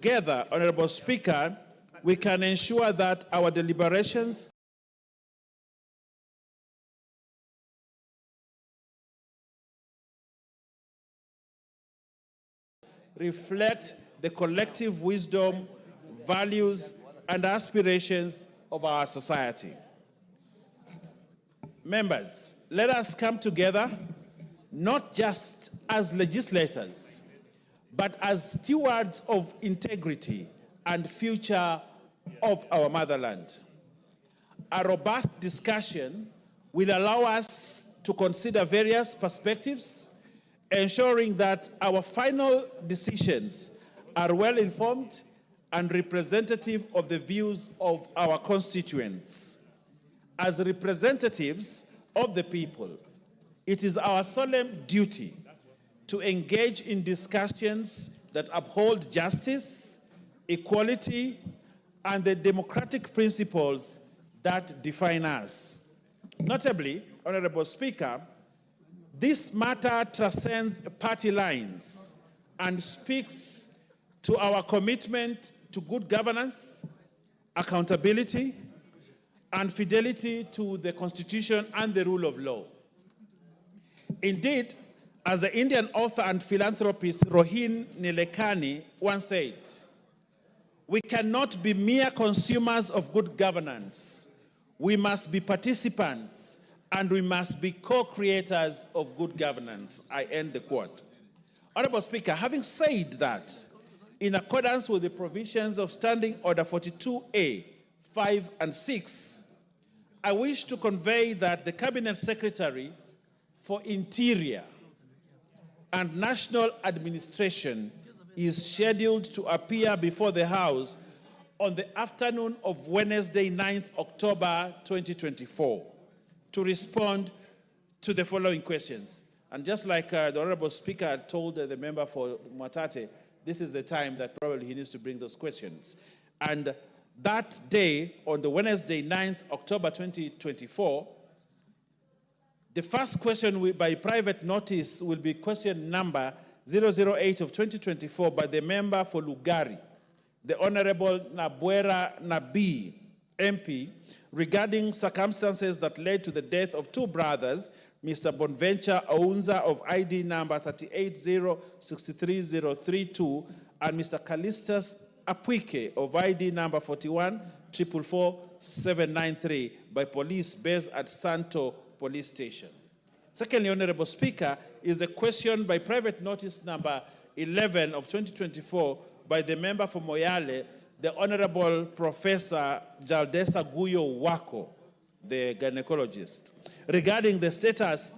Together, Honorable Speaker, we can ensure that our deliberations reflect the collective wisdom, values, and aspirations of our society. Members, let us come together not just as legislators, but as stewards of integrity and future of our motherland. A robust discussion will allow us to consider various perspectives, ensuring that our final decisions are well informed and representative of the views of our constituents. As representatives of the people, it is our solemn duty to engage in discussions that uphold justice, equality, and the democratic principles that define us. Notably, Honorable Speaker, this matter transcends party lines and speaks to our commitment to good governance, accountability, and fidelity to the Constitution and the rule of law. Indeed, as the Indian author and philanthropist Rohin Nilekani once said, we cannot be mere consumers of good governance. We must be participants and we must be co-creators of good governance. I end the quote. Honorable Speaker, having said that, in accordance with the provisions of Standing Order 42A, 5 and 6, I wish to convey that the Cabinet Secretary for Interior and National Administration is scheduled to appear before the House on the afternoon of Wednesday, 9th October 2024 to respond to the following questions. And just like the Honorable Speaker told the member for Mwatate, this is the time that probably he needs to bring those questions. And that day, on the Wednesday, 9th October 2024, the first question by private notice will be question number 008 of 2024 by the member for Lugari, the Honorable Nabwera Nabi, MP, regarding circumstances that led to the death of two brothers, Mr. Bonventure Ounza of ID number 380630032 and Mr. Callistus Apuike of ID number 41444 by police based at Santo Police Station. Secondly, Honorable Speaker, is the question by private notice number 11 of 2024 by the member for Moyale, the Honorable Professor Jaldesa Guyo Wako, the gynecologist, regarding the status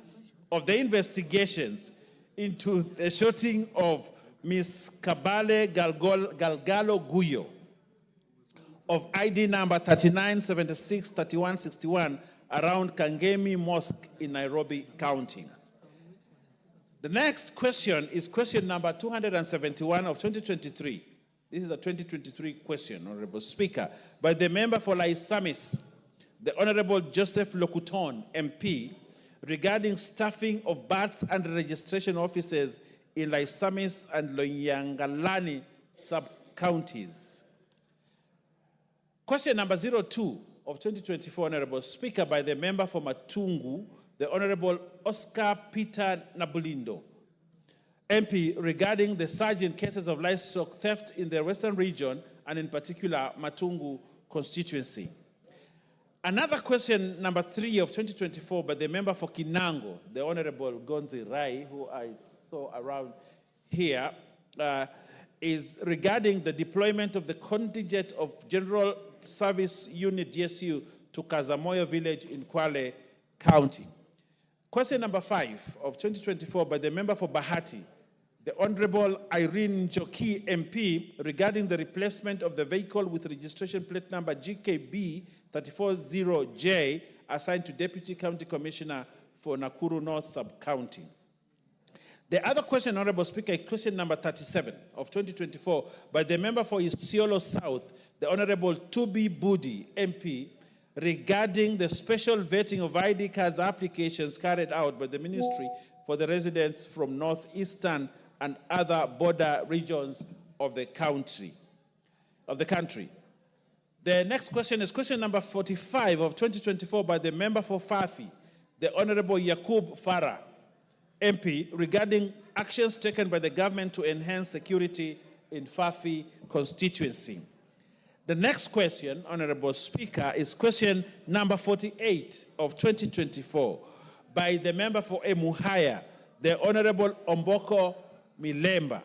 of the investigations into the shooting of Ms. Kabale Galgalo Guyo of ID number 39763161 around Kangemi Mosque in Nairobi County. The next question is question number 271 of 2023. This is a 2023 question, Honorable Speaker, by the member for Laisamis, the Honorable Joseph Lokuton, MP, regarding staffing of births and registration offices in Laisamis and Loyangalani sub-counties. Question number 02 of 2024, Honorable Speaker, by the member for Matungu, the Honorable Oscar Peter Nabulindo, MP, regarding the surge in cases of livestock theft in the Western region and in particular Matungu constituency. Another question, number 3 of 2024, by the member for Kinango, the Honorable Gonzi Rai, who I saw around here, is regarding the deployment of the contingent of General Service Unit GSU to Kazamoyo village in Kwale County. Question number 5 of 2024 by the member for Bahati, the Honorable Irene Njoki, MP, regarding the replacement of the vehicle with registration plate number GKB 340J assigned to Deputy County Commissioner for Nakuru North Sub-County. The other question, Honorable Speaker, is question number 37 of 2024 by the member for Isiolo South, the Honorable Tubi Budi, MP, regarding the special vetting of ID cards applications carried out by the Ministry for the residents from northeastern and other border regions of the country. of the country. The next question is question number 45 of 2024 by the member for Fafi, the Honorable Yakub Farah, MP, regarding actions taken by the government to enhance security in Fafi constituency. The next question, Honorable Speaker, is question number 48 of 2024 by the member for Emuhaya, the Honorable Omboko Milemba,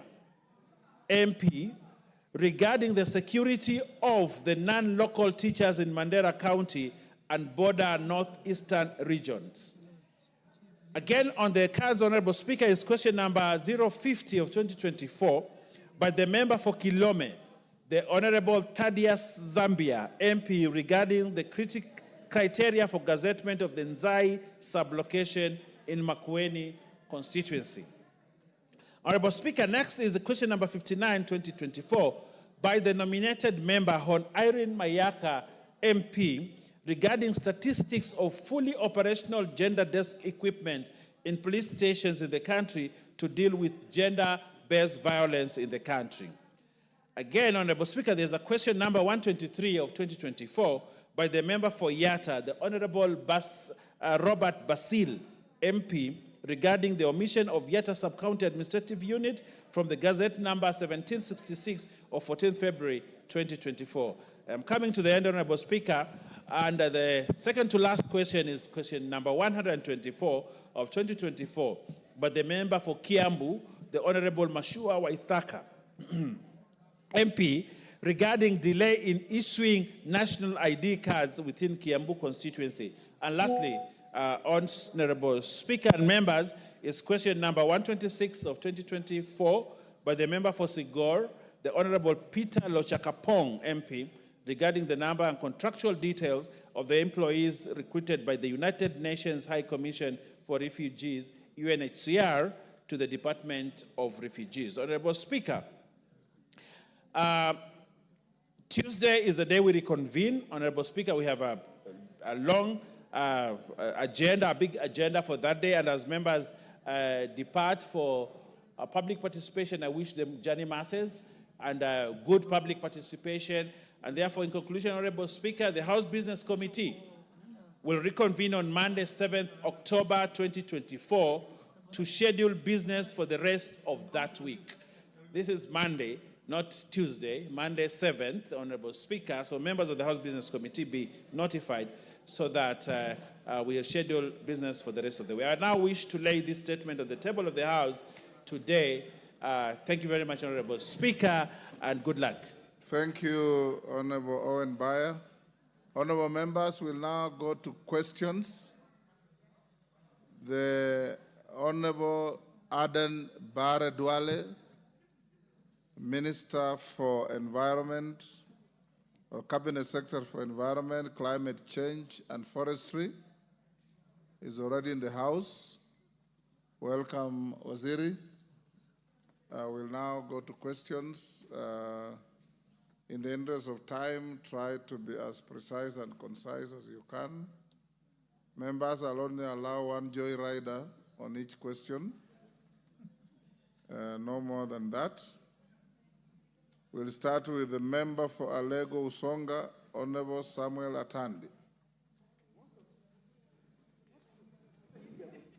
MP, regarding the security of the non-local teachers in Mandera County and border northeastern regions. Again, on the cards, Honorable Speaker, is question number 050 of 2024 by the member for Kilome, the Honorable Thaddeus Zambia, MP, regarding the criteria for gazettement of the Nzai sublocation in Makueni constituency. Honorable Speaker, next is the question number 59, 2024, by the nominated member, Hon Irene Mayaka, MP, regarding statistics of fully operational gender desk equipment in police stations in the country to deal with gender-based violence in the country. Again, Honorable Speaker, there's a question number 123 of 2024 by the member for Yatta, the Honorable Robert Basil, MP, regarding the omission of Yatta Sub-County Administrative Unit from the Gazette number 1766 of 14 February 2024. I'm coming to the end, Honorable Speaker, and the second to last question is question number 124 of 2024 by the member for Kiambu, the Honorable Mashua Waithaka, MP, regarding delay in issuing national ID cards within Kiambu constituency. And lastly, Honorable Speaker and members, is question number 126 of 2024 by the member for Sigor, the Honorable Peter Lochakapong, MP, regarding the number and contractual details of the employees recruited by the United Nations High Commission for Refugees, UNHCR, to the Department of Refugees. Honorable Speaker, Tuesday is the day we reconvene. Honorable Speaker, we have a long agenda, a big agenda for that day, and as members depart for public participation, I wish them journey masses and good public participation. And therefore, in conclusion, Honorable Speaker, the House Business Committee will reconvene on Monday, 7th October 2024 to schedule business for the rest of that week. This is Monday, not Tuesday, Monday 7th, Honorable Speaker. So members of the House Business Committee be notified so that we'll schedule business for the rest of the week. I now wish to lay this statement on the table of the House today. Thank you very much, Honorable Speaker, and good luck. Thank you, Honorable Owen Bayer. Honorable members, we'll now go to questions. The Honorable Aden Bare Duale, Minister for Environment, or Cabinet Secretary for Environment, Climate Change, and Forestry, is already in the House. Welcome, Waziri. We'll now go to questions. In the interest of time, try to be as precise and concise as you can. Members, I'll only allow one joyrider on each question. No more than that. We'll start with the member for Alego Usonga, Honorable Samuel Atandi.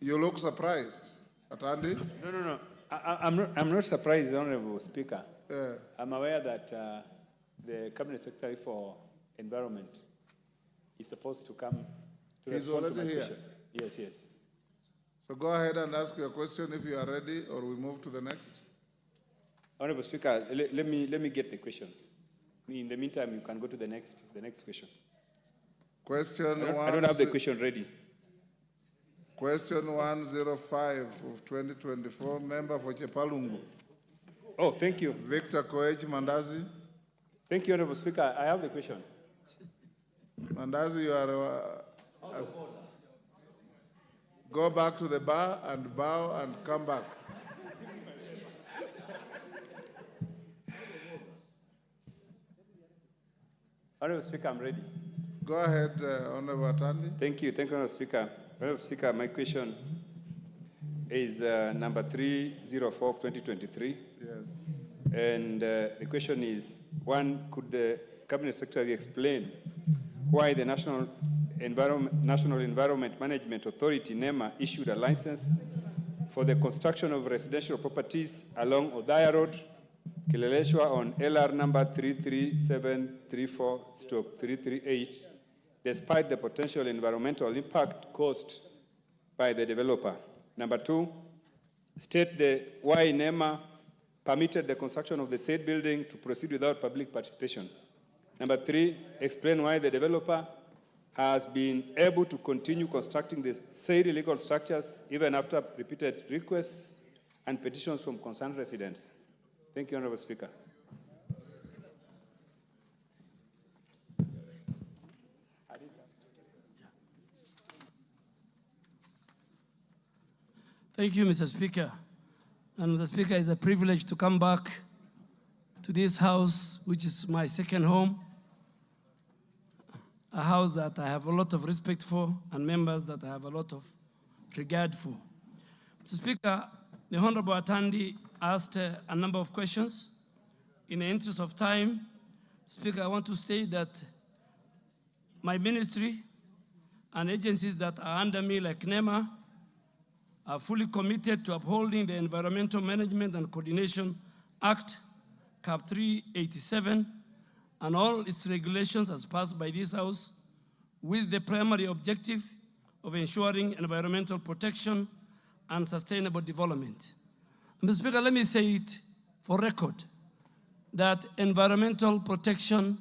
You look surprised, Atandi? No. I'm not surprised, Honorable Speaker. Yeah. I'm aware that the Cabinet Secretary for Environment is supposed to come to respond to my question. Yes. So go ahead and ask your question if you are ready, or we move to the next. Honorable Speaker, let me get the question. In the meantime, you can go to the next question. I don't have the question ready. Question 105 of 2024, member for Chepalungu. Oh, thank you. Victor Koech Mandazi. Thank you, Honorable Speaker. I have the question. Mandazi, you are... go back to the bar and bow and come back. Honorable Speaker, I'm ready. Go ahead, Honorable Atandi. Thank you, Honorable Speaker. Honorable Speaker, my question is number 304 of 2023. Yes. And the question is, One, could the Cabinet Secretary explain why the National Environment Management Authority, NEMA, issued a license for the construction of residential properties along Othaya Road, Kileleshwa on LR number 33734/338, despite the potential environmental impact caused by the developer. Number two, state why NEMA permitted the construction of the said building to proceed without public participation. Number three, explain why the developer has been able to continue constructing the said illegal structures even after repeated requests and petitions from concerned residents. Thank you, Honorable Speaker. Thank you, Mr. Speaker. And Mr. Speaker, it's a privilege to come back to this house, which is my second home, a house that I have a lot of respect for and members that I have a lot of regard for. Mr. Speaker, the Honorable Atandi asked a number of questions. In the interest of time, Speaker, I want to state that my ministry and agencies that are under me, like NEMA, are fully committed to upholding the Environmental Management and Coordination Act, Cap 387, and all its regulations as passed by this House, with the primary objective of ensuring environmental protection and sustainable development. Mr. Speaker, let me say it for record, that environmental protection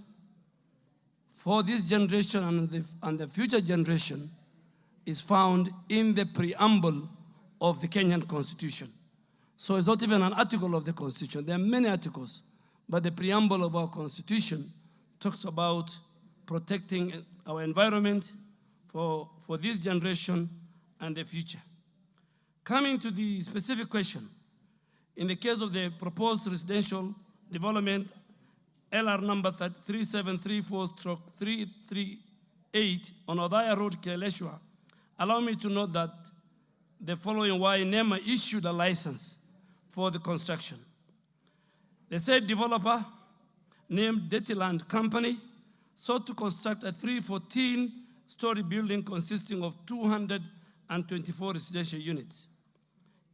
for this generation and the future generation is found in the preamble of the Kenyan Constitution. So it's not even an article of the Constitution. There are many articles, but the preamble of our Constitution talks about protecting our environment for this generation and the future. Coming to the specific question, in the case of the proposed residential development, LR number 3734/338 on Othaya Road, Kileleshwa, allow me to note that the following why NEMA issued a license for the construction. The said developer, named Dirty Land Company, sought to construct a 314-story building consisting of 224 residential units.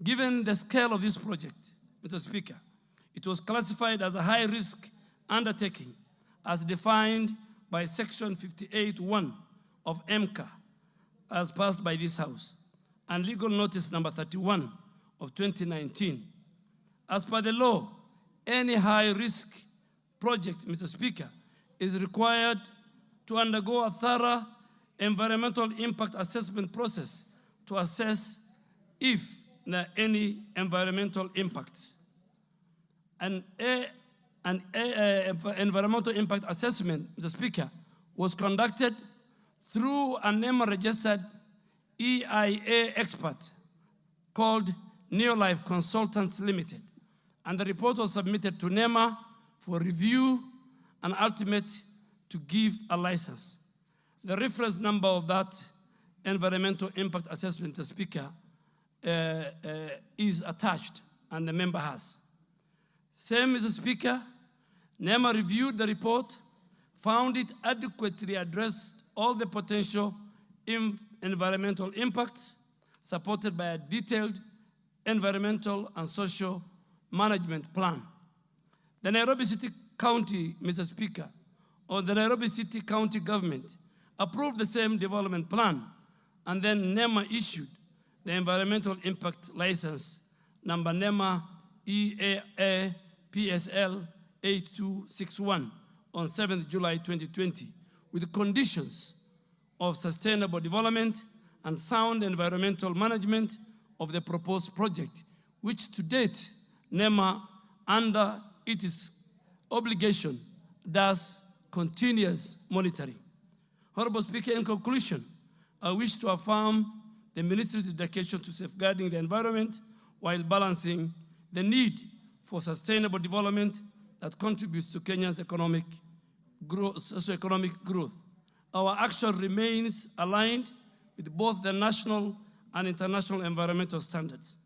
Given the scale of this project, Mr. Speaker, it was classified as a high-risk undertaking as defined by Section 58(1) of MCA as passed by this House, and Legal Notice number 31 of 2019. As per the law, any high-risk project, Mr. Speaker, is required to undergo a thorough environmental impact assessment process to assess if there are any environmental impacts. An environmental impact assessment, Mr. Speaker, was conducted through a NEMA-registered EIA expert called Neolife Consultants Limited, and the report was submitted to NEMA for review and ultimate to give a license. The reference number of that environmental impact assessment, Mr. Speaker, is attached, and the member has. Same, Mr. Speaker, NEMA reviewed the report, found it adequately addressed all the potential environmental impacts, supported by a detailed environmental and social management plan. The Nairobi City County, Mr. Speaker, or the Nairobi City County government approved the same development plan, and then NEMA issued the environmental impact license number NEMA EAA PSL 8261 on 7th July 2020 with conditions of sustainable development and sound environmental management of the proposed project, which to date NEMA, under its obligation, does continuous monitoring. Honorable Speaker, in conclusion, I wish to affirm the Ministry's dedication to safeguarding the environment while balancing the need for sustainable development that contributes to Kenya's socioeconomic growth. Our action remains aligned with both the national and international environmental standards.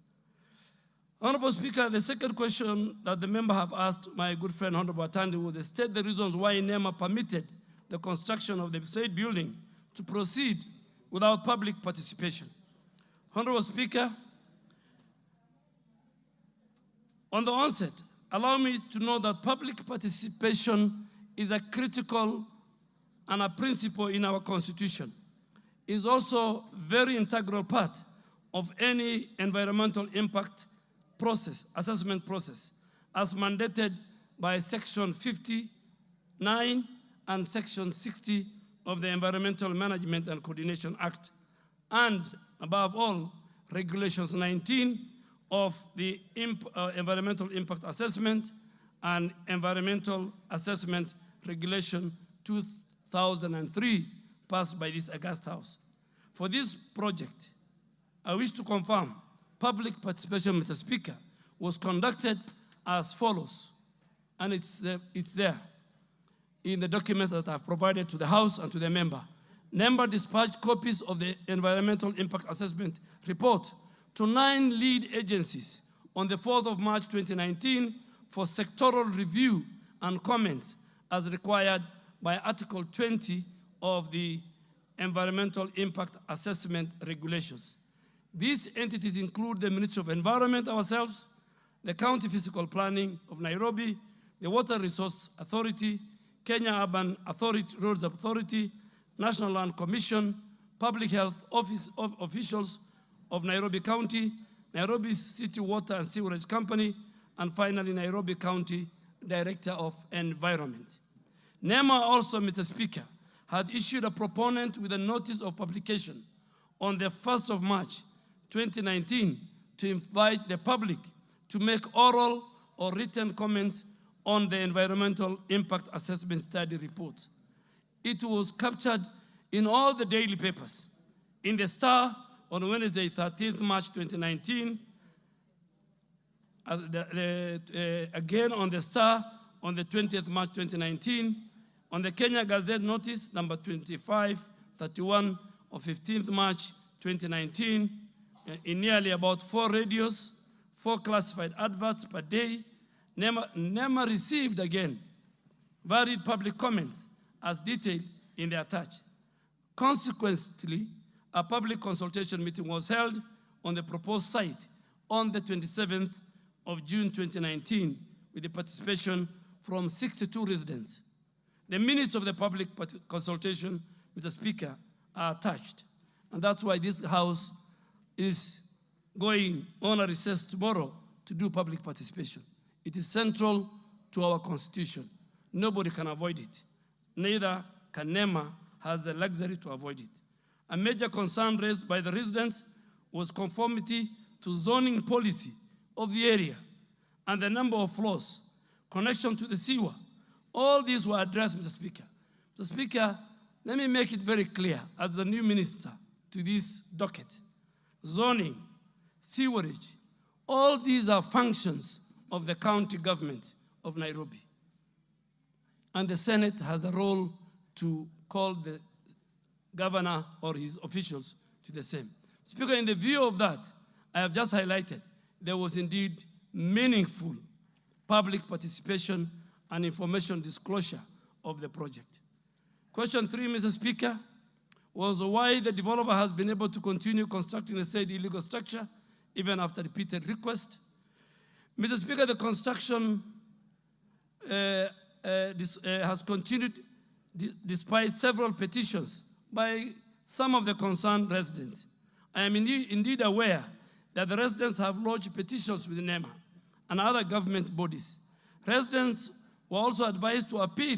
Honorable Speaker, the second question that the member have asked my good friend Honorable Atandi would state the reasons why NEMA permitted the construction of the said building to proceed without public participation. Honorable Speaker, on the onset, allow me to know that public participation is a critical and a principle in our Constitution. It is also a very integral part of any environmental impact process, assessment process, as mandated by Section 59 and Section 60 of the Environmental Management and Coordination Act, and above all, Regulations 19 of the Environmental Impact Assessment and Environmental Assessment Regulation 2003, passed by this August House. For this project, I wish to confirm public participation, Mr. Speaker, was conducted as follows, and it's there in the documents that I've provided to the House and to the member. NEMA dispatched copies of the Environmental Impact Assessment report to 9 lead agencies on the 4th of March 2019 for sectoral review and comments as required by Article 20 of the Environmental Impact Assessment Regulations. These entities include the Ministry of Environment ourselves, the County Physical Planning of Nairobi, the Water Resource Authority, Kenya Urban Authority, Roads Authority, National Land Commission, Public Health Office officials of Nairobi County, Nairobi City Water and Sewerage Company, and finally Nairobi County Director of Environment. NEMA also, Mr. Speaker, had issued a proponent with a notice of publication on the 1st of March 2019 to invite the public to make oral or written comments on the Environmental Impact Assessment Study report. It was captured in all the daily papers. In the Star on Wednesday, 13th March 2019, again on the Star on the 20th March 2019, on the Kenya Gazette notice number 2531 of 15th March 2019, in nearly about 4 radios, 4 classified adverts per day. NEMA received again varied public comments as detailed in the attached. Consequently, a public consultation meeting was held on the proposed site on the 27th of June 2019 with the participation from 62 residents. The minutes of the public consultation, Mr. Speaker, are attached. And that's why this House is going on a recess tomorrow to do public participation. It is central to our Constitution. Nobody can avoid it. Neither can NEMA has the luxury to avoid it. A major concern raised by the residents was conformity to zoning policy of the area and the number of floors, connection to the sewer. All these were addressed, Mr. Speaker. Mr. Speaker, let me make it very clear as the new minister to this docket. Zoning, sewerage, all these are functions of the county government of Nairobi. And the Senate has a role to call the governor or his officials to the same. Speaker, in the view of that, I have just highlighted there was indeed meaningful public participation and information disclosure of the project. Question 3, Mr. Speaker, was why the developer has been able to continue constructing the said illegal structure even after repeated requests. Mr. Speaker, the construction has continued despite several petitions by some of the concerned residents. I am indeed aware that the residents have lodged petitions with NEMA and other government bodies. Residents were also advised to appeal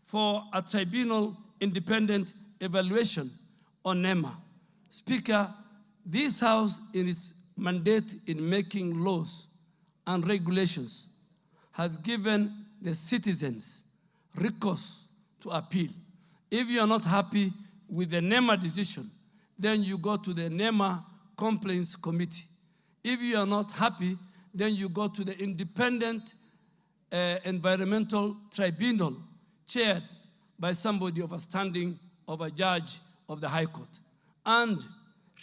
for a tribunal independent evaluation on NEMA. Speaker, this House in its mandate in making laws and regulations has given the citizens recourse to appeal. If you are not happy with the NEMA decision, then you go to the NEMA Complaints Committee. If you are not happy, then you go to the independent environmental tribunal chaired by somebody of a standing of a judge of the High Court. And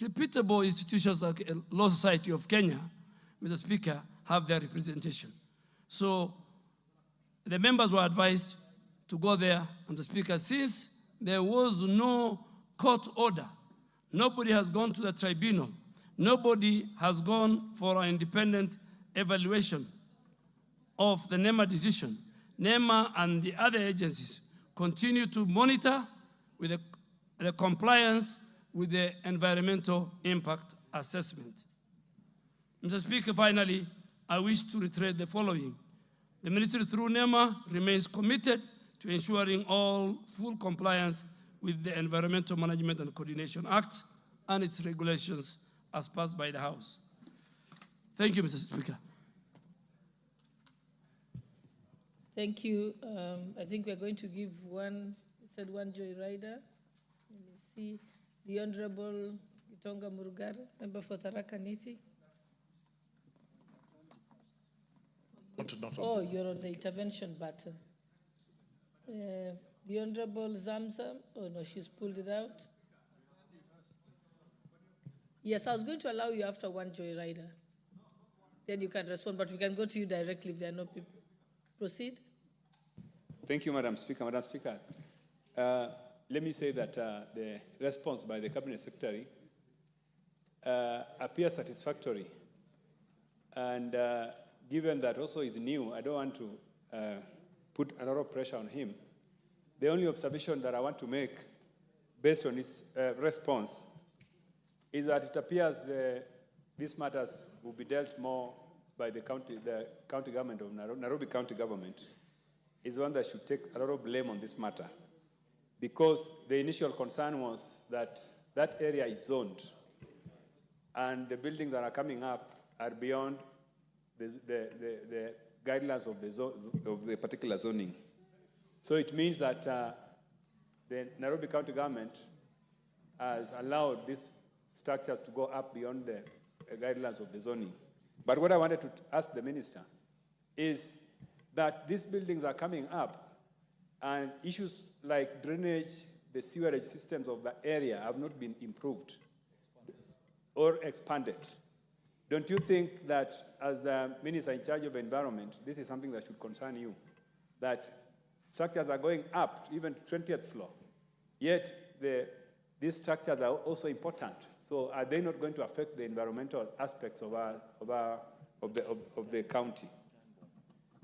reputable institutions like Law Society of Kenya Mr. Speaker, have their representation. So the members were advised to go there, and the Speaker, since there was no court order, nobody has gone to the tribunal, nobody has gone for an independent evaluation of the NEMA decision. NEMA and the other agencies continue to monitor with the compliance with the environmental impact assessment. Mr. Speaker, finally, I wish to reiterate the following. The Ministry through NEMA remains committed to ensuring all full compliance with the Environmental Management and Coordination Act and its regulations as passed by the House. Thank you, Mr. Speaker. Thank you. I think we're going to give one joyrider. Let me see. The Honorable Gitonga Murugar, member for Tharaka Nithi. Oh, you're on the intervention button. The Honorable Zamzam. Oh no, she's pulled it out. Yes, I was going to allow you after one joyrider. Then you can respond, but we can go to you directly if there are no people. Proceed. Thank you, Madam Speaker. Madam Speaker, let me say that the response by the Cabinet Secretary appears satisfactory. And given that also is new, I don't want to put a lot of pressure on him. The only observation that I want to make based on his response is that it appears these matters will be dealt more by the county government of Nairobi County Government is one that should take a lot of blame on this matter, because the initial concern was that that area is zoned and the buildings that are coming up are beyond the guidelines of the particular zoning. So it means that the Nairobi County Government has allowed these structures to go up beyond the guidelines of the zoning. But what I wanted to ask the minister is that these buildings are coming up and issues like drainage, the sewerage systems of the area have not been improved or expanded. Don't you think that as the minister in charge of environment, this is something that should concern you, that structures are going up, even 20th floor, yet these structures are also important. So are they not going to affect the environmental aspects of the county?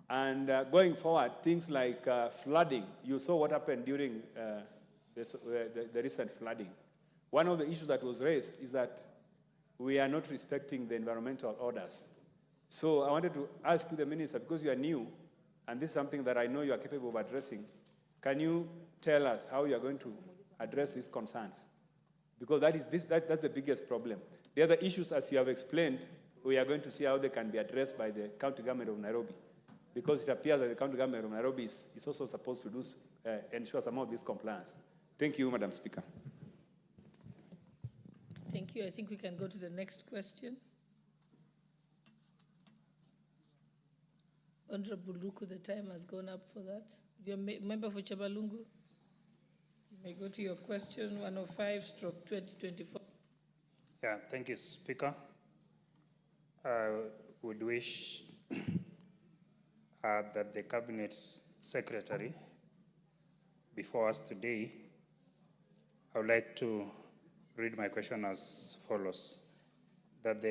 And going forward, things like flooding, you saw what happened during the recent flooding. One of the issues that was raised is that we are not respecting the environmental orders. So I wanted to ask you, the minister, because you are new, and this is something that I know you are capable of addressing, can you tell us how you are going to address these concerns? Because that's the biggest problem. The other issues, as you have explained, we are going to see how they can be addressed by the county government of Nairobi, because it appears that the county government of Nairobi is also supposed to ensure some of this compliance. Thank you, Madam Speaker. Thank you. I think we can go to the next question. Honorable Luku, the time has gone up for that. You're a member for Chabalungu. You may go to your question, 105/2024. Yeah, thank you, Speaker. I would wish that the Cabinet Secretary before us today, I would like to read my question as follows. That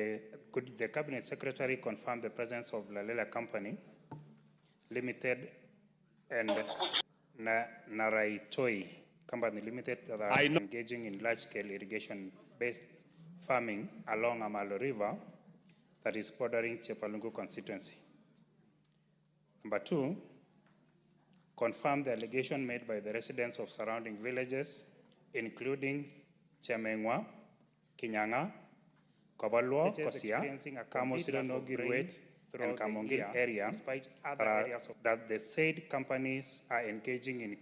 could the Cabinet Secretary confirm the presence of Lalela Company Limited and Naraitoi Company Limited that are engaging in large-scale irrigation-based farming along Amalo River that is bordering Chepalungu constituency? Number two, confirm the allegation made by the residents of surrounding villages, including Chemengwa, Kinyanga, Kobalwa, Kosia, Kamosiro, Nogirwet, and Kamongil area, that the said companies are engaging in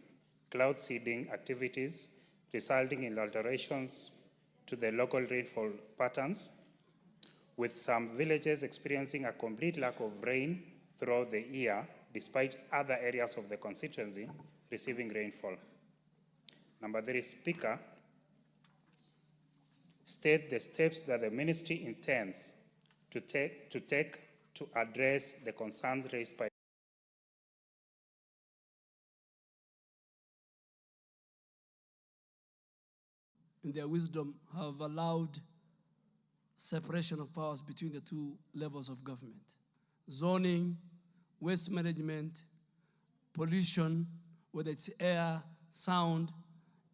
cloud seeding activities, resulting in alterations to the local rainfall patterns, with some villages experiencing a complete lack of rain throughout the year, despite other areas of the constituency receiving rainfall. Number three, Speaker, state the steps that the ministry intends to address the concerns raised by in their wisdom, have allowed separation of powers between the two levels of government. Zoning, waste management, pollution, whether it's air, sound,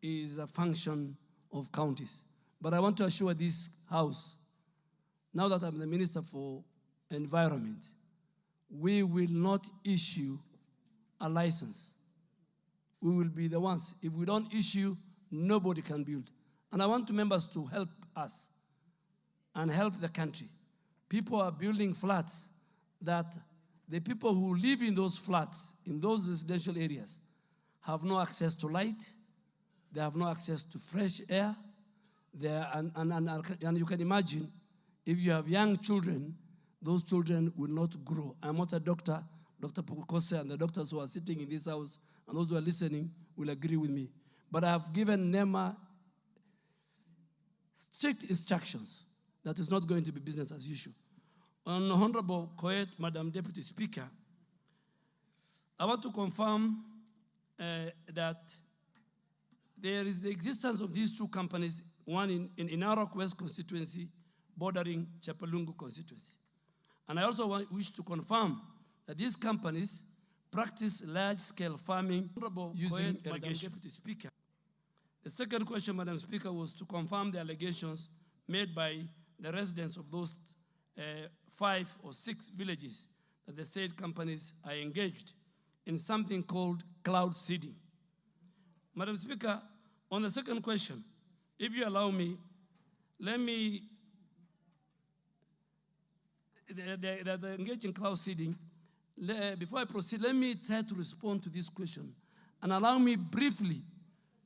is a function of counties. But I want to assure this House, now that I'm the Minister for Environment, we will not issue a license. We will be the ones. If we don't issue, nobody can build. And I want members to help us and help the country. People are building flats that the people who live in those flats, in those residential areas, have no access to light, they have no access to fresh air, and you can imagine, if you have young children, those children will not grow. I'm not a doctor. Dr. Pukose and the doctors who are sitting in this house and those who are listening will agree with me. But I have given NEMA strict instructions that is not going to be business as usual. On Honorable Koet, Madam Deputy Speaker, I want to confirm that there is the existence of these two companies, one in Narok West constituency bordering Chapalungu constituency. And I also wish to confirm that these companies practice large-scale farming using irrigation. Madam Deputy Speaker. The second question, Madam Speaker, was to confirm the allegations made by the residents of those 5 or 6 villages that the said companies are engaged in something called cloud seeding. Madam Speaker, on the second question, if you allow me, let me, they're engaged in cloud seeding. Before I proceed, let me try to respond to this question and allow me briefly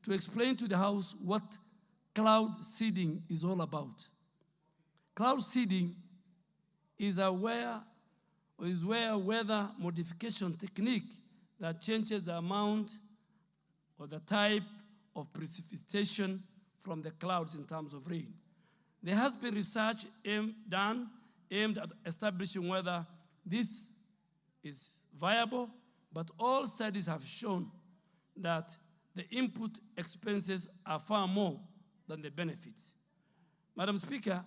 to explain to the House what cloud seeding is all about. Cloud seeding is where weather modification technique that changes the amount or the type of precipitation from the clouds in terms of rain. There has been research aimed at establishing whether this is viable, but all studies have shown that the input expenses are far more than the benefits. Madam Speaker,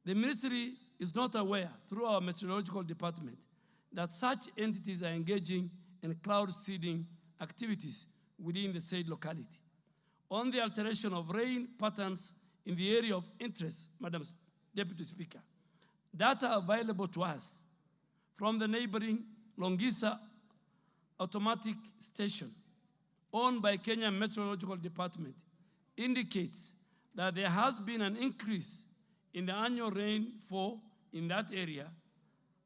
the ministry is not aware, through our meteorological department, that such entities are engaging in cloud seeding activities within the said locality. On the alteration of rain patterns in the area of interest, Madam Deputy Speaker, data available to us from the neighboring Longisa automatic station owned by Kenya Meteorological Department indicates that there has been an increase in the annual rainfall in that area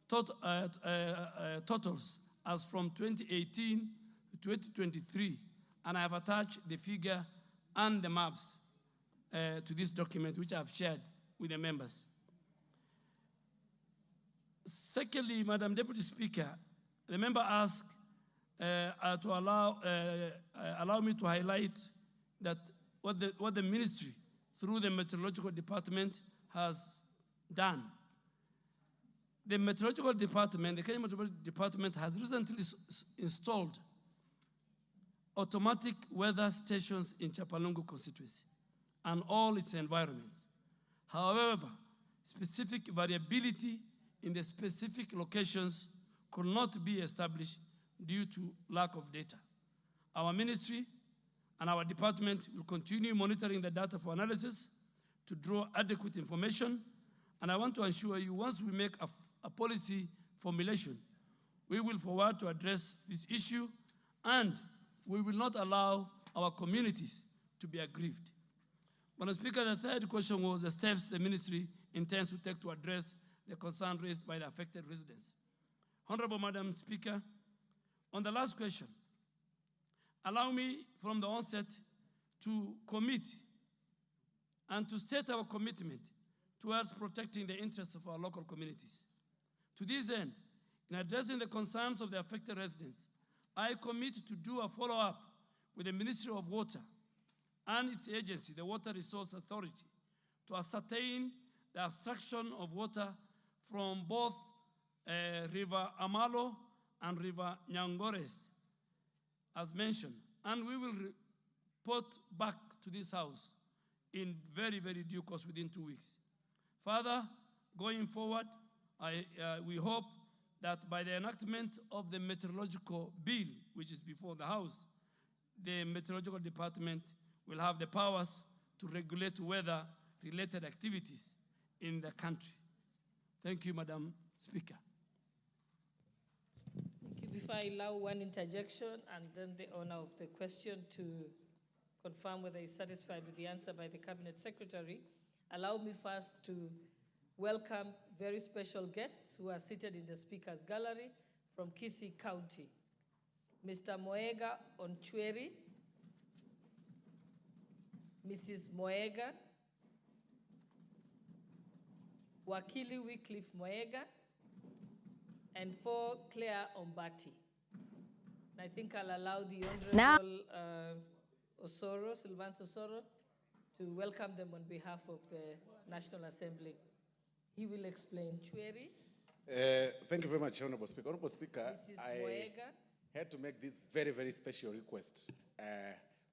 totals as from 2018 to 2023, and I have attached the figure and the maps to this document, which I've shared with the members. Secondly, Madam Deputy Speaker, the member asked to allow me to highlight that what the ministry, through the Meteorological Department, has done. The Meteorological Department, the Kenya Meteorological Department, has recently installed automatic weather stations in Chapalungu constituency and all its environments. However, specific variability in the specific locations could not be established due to lack of data. Our ministry and our department will continue monitoring the data for analysis to draw adequate information, and I want to assure you, once we make a policy formulation, we will forward to address this issue, and we will not allow our communities to be aggrieved. Madam Speaker, the third question was the steps the ministry intends to take to address the concern raised by the affected residents. Honorable Madam Speaker, on the last question, allow me from the onset to commit and to state our commitment towards protecting the interests of our local communities. To this end, in addressing the concerns of the affected residents, I commit to do a follow-up with the Ministry of Water and its agency, the Water Resource Authority, to ascertain the abstraction of water from both River Amalo and River Nyangores, as mentioned. And we will report back to this house in very, very due course within 2 weeks. Further, going forward, we hope that by the enactment of the meteorological bill, which is before the House, the meteorological department will have the powers to regulate weather-related activities in the country. Thank you, Madam Speaker. Thank you. Before I allow one interjection and then the owner of the question to confirm whether he's satisfied with the answer by the Cabinet Secretary, allow me first to welcome very special guests who are seated in the Speaker's Gallery from Kisii County. Mr. Moega Onchweri, Mrs. Moega, Wakili Wycliffe Moega, and for Claire Ombati. And I think I'll allow the Honorable Osoro, Sylvanus Osoro, to welcome them on behalf of the National Assembly. He will explain. Chweri. Thank you very much, Honorable Speaker. Honorable Speaker, Mrs. I Moega. had to make this very, very special request,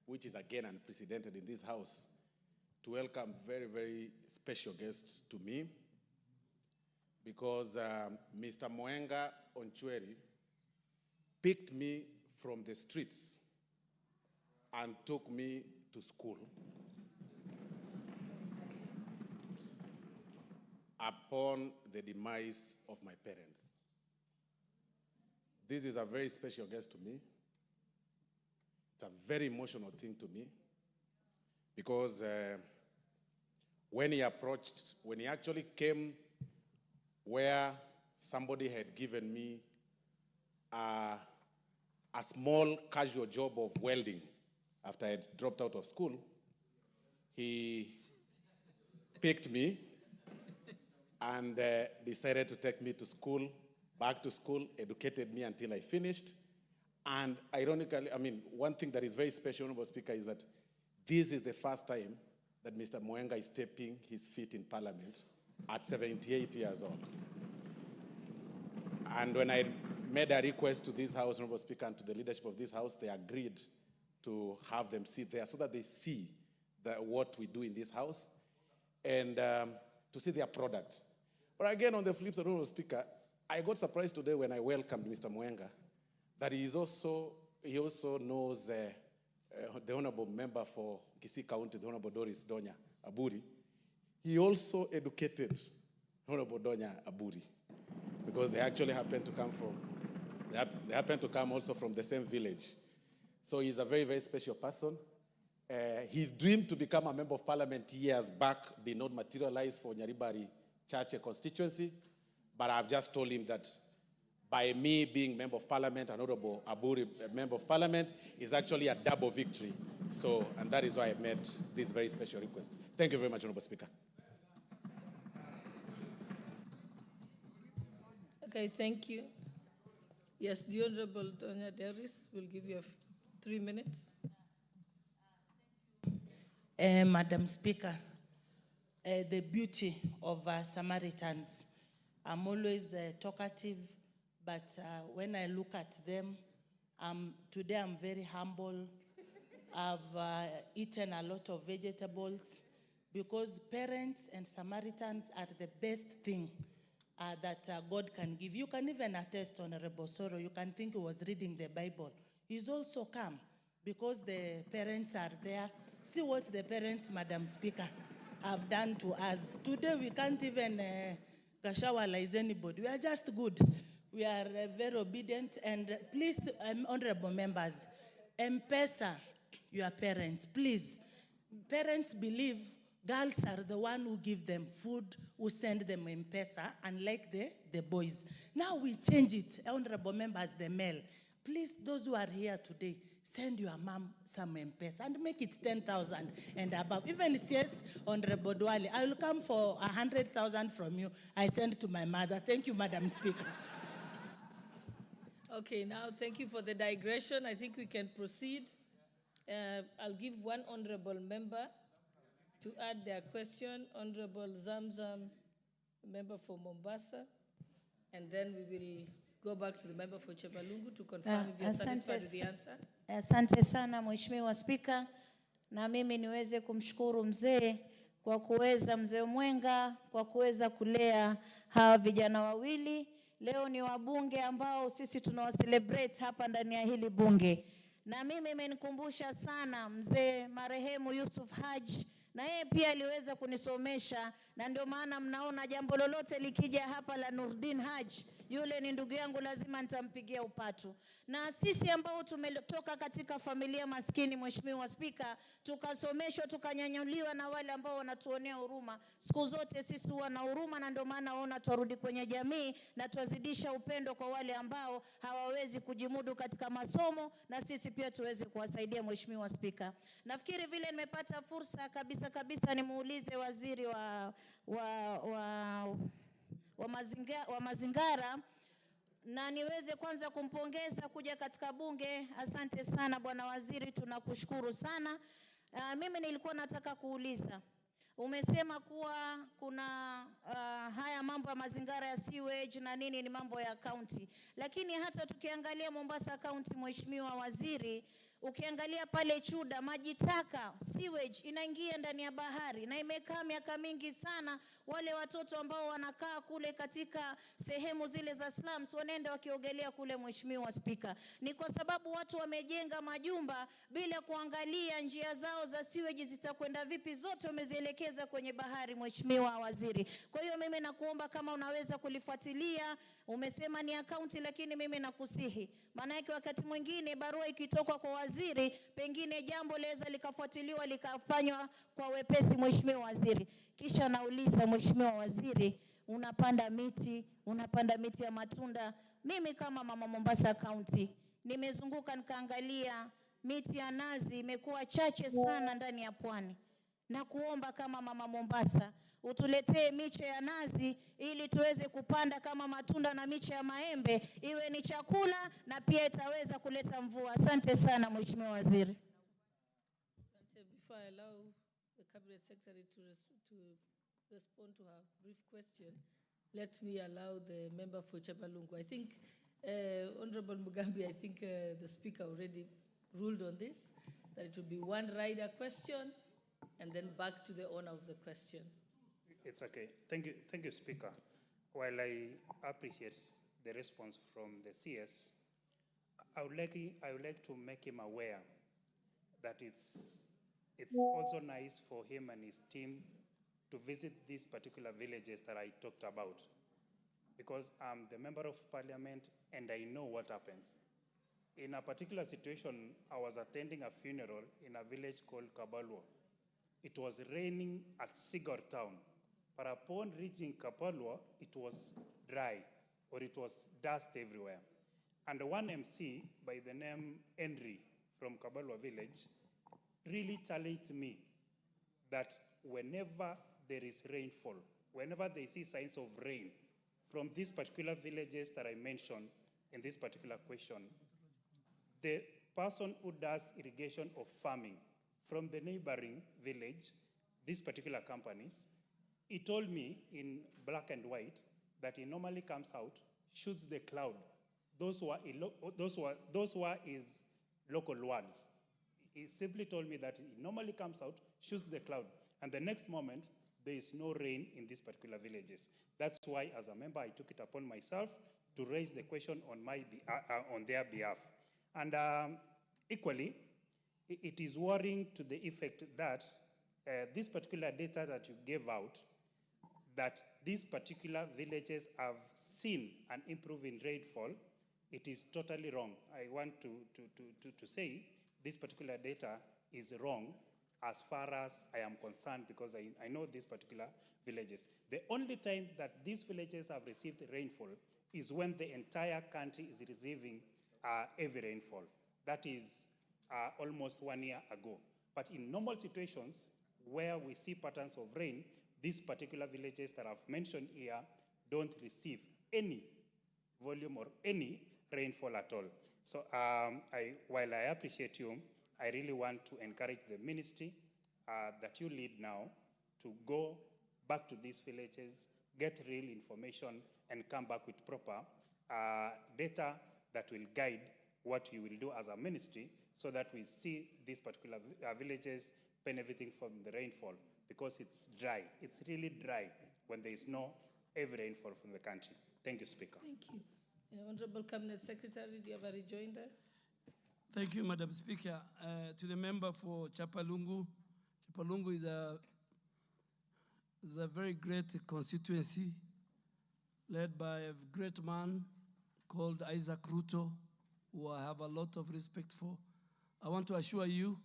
which is again unprecedented in this House, to welcome very, very special guests to me, because Mr. Moenga Onchweri picked me from the streets and took me to school upon the demise of my parents. This is a very special guest to me. It's a very emotional thing to me, because when he actually came where somebody had given me a small casual job of welding after I had dropped out of school, he picked me and decided to take me to school, back to school, educated me until I finished. And ironically, one thing that is very special, Honorable Speaker, is that this is the first time that Mr. Moenga is stepping his feet in Parliament at 78 years old. And when I made a request to this House, Honorable Speaker, and to the leadership of this House, they agreed to have them sit there so that they see what we do in this House and to see their product. But again, on the flip side, Honorable Speaker, I got surprised today when I welcomed Mr. Moenga that he also knows the Honorable Member for Kisii County, the Honorable Doris Donya Aburi. He also educated Honorable Donya Aburi, because they actually happen to come also from the same village. So he's a very, very special person. His dream to become a member of Parliament years back did not materialize for Nyaribari Chache constituency, but I've just told him that by me being member of Parliament and Honorable Aburi member of Parliament is actually a double victory. So, and that is why I made this very special request. Thank you very much, Honorable Speaker. Okay, thank you. Yes, the Honorable Donya Deris will give you 3 minutes. Madam Speaker, the beauty of Samaritans, I'm always talkative, but when I look at them, today I'm very humble. I've eaten a lot of vegetables, because parents and Samaritans are the best thing that God can give. You can even attest, Honorable Soro, you can think he was reading the Bible. He's also come because the parents are there. See what the parents, Madam Speaker, have done to us. Today we can't even GACHAGUA'S anybody. We are just good. We are very obedient. And please, honorable members, M-Pesa your parents, please. Parents believe girls are the one who give them food, who send them M-Pesa, unlike the boys. Now we change it, honorable members, the male. Please, those who are here today, send your mom some M-Pesa and make it 10,000 and above. Even yes, Honorable Duale, I will come for 100,000 from you. I send to my mother. Thank you, Madam Speaker. Okay, now thank you for the digression. I think we can proceed. I'll give one honorable member to add their question. Honorable Zamzam member for Mombasa, and then we will go back to the member for Chepalungu to confirm if you're satisfied with the answer. Asante sana Mheshimiwa Spika, na mimi niweze kumshukuru mzee kwa kuweza, mzee Mwenga, kwa kuweza kulea hawa vijana wawili. Leo ni wabunge ambao sisi tunawacelebrate hapa ndani ya hili bunge. Na mimi imenikumbusha sana mzee marehemu Yusuf Haji, na yeye pia aliweza kunisomesha, na ndio maana mnaona jambo lolote likija hapa la Nurdin Haji, yule ni ndugu yangu, lazima nitampigia upatu. Na sisi ambao tumetoka katika familia maskini, Mheshimiwa Spika, tukasomeshwa, tukanyanyuliwa na wale ambao wanatuonea huruma, siku zote sisi huwa na huruma, na ndio maana naona turudi kwenye jamii na tuwazidisha upendo kwa wale ambao hawawezi kujimudu katika masomo, na sisi pia tuweze kuwasaidia. Mheshimiwa Spika, nafikiri vile nimepata fursa kabisa nimuulize waziri wa mazingara, na niweze kwanza kumpongeza kuja katika bunge. Asante sana bwana waziri, tunakushukuru sana. Mimi nilikuwa nataka kuuliza, umesema kuwa kuna haya mambo ya mazingara ya sewage na nini ni mambo ya county, lakini hata tukiangalia Mombasa county, Mheshimiwa waziri, ukiangalia pale Chuda, maji taka sewage inaingia ndani ya bahari, na imekaa miaka mingi sana. Wale watoto ambao wanakaa kule katika sehemu zile za slums wanaenda wakiogelea kule. Mheshimiwa Spika, ni kwa sababu watu wamejenga majumba bila kuangalia njia zao za sewage zitakwenda vipi, zote wamezielekeza kwenye bahari. Mheshimiwa waziri, kwa hiyo mimi nakuomba kama unaweza kulifuatilia. Umesema ni akaunti, lakini mimi nakusihi, maana yake wakati mwingine barua ikitoka kwa waziri, pengine jambo laweza likafuatiliwa likafanywa kwa wepesi. Mheshimiwa waziri, kisha nauliza Mheshimiwa waziri, unapanda miti ya matunda. Mimi kama mama Mombasa County nimezunguka nikaangalia, miti ya nazi imekuwa chache sana ndani ya pwani, na kuomba kama mama Mombasa utuletee miche ya nazi ili tuweze kupanda kama matunda, na miche ya maembe iwe ni chakula na pia itaweza kuleta mvua. Asante sana Mheshimiwa waziri. Asante. Before I allow the Cabinet Secretary to respond to her brief question, let me allow the member for Chepalungu. I think Honorable Mugambi, I think the Speaker already ruled on this, that it will be one rider question and then back to the owner of the question. It's okay. Thank you, Speaker. While I appreciate the response from the CS, I would like to make him aware that it's also nice for him and his team to visit these particular villages that I talked about, because I'm the member of parliament and I know what happens. In a particular situation, I was attending a funeral in a village called Kabalwa. It was raining at Sigor town, but upon reaching Kapalwa, it was dry, or it was dust everywhere. And one MC by the name Henry from Kabalwa village really challenged me that whenever there is rainfall, whenever they see signs of rain from these particular villages that I mentioned in this particular question, the person who does irrigation or farming from the neighboring village, these particular companies, he told me in black and white that he normally comes out, shoots the cloud. Those were his local words. He simply told me that he normally comes out, shoots the cloud, and the next moment there is no rain in these particular villages. That's why, as a member, I took it upon myself to raise the question on their behalf. And equally, it is worrying to the effect that this particular data that you gave out, that these particular villages have seen an improvement in rainfall, it is totally wrong. I want to say this particular data is wrong as far as I am concerned, because I know these particular villages. The only time that these villages have received rainfall is when the entire country is receiving heavy rainfall. That is almost 1 year ago. But in normal situations where we see patterns of rain, these particular villages that I've mentioned here don't receive any volume or any rainfall at all. So while I appreciate you, I really want to encourage the ministry that you lead now to go back to these villages, get real information, and come back with proper data that will guide what you will do as a ministry, so that we see these particular villages benefiting from the rainfall, because it's dry. It's really dry when there is no heavy rainfall from the country. Thank you, Speaker. Thank you. Honorable Cabinet Secretary, do you have a rejoinder? Thank you, Madam Speaker. To the member for Chapalungu, Chapalungu is a very great constituency led by a great man called Isaac Ruto, who I have a lot of respect for. I want to assure you,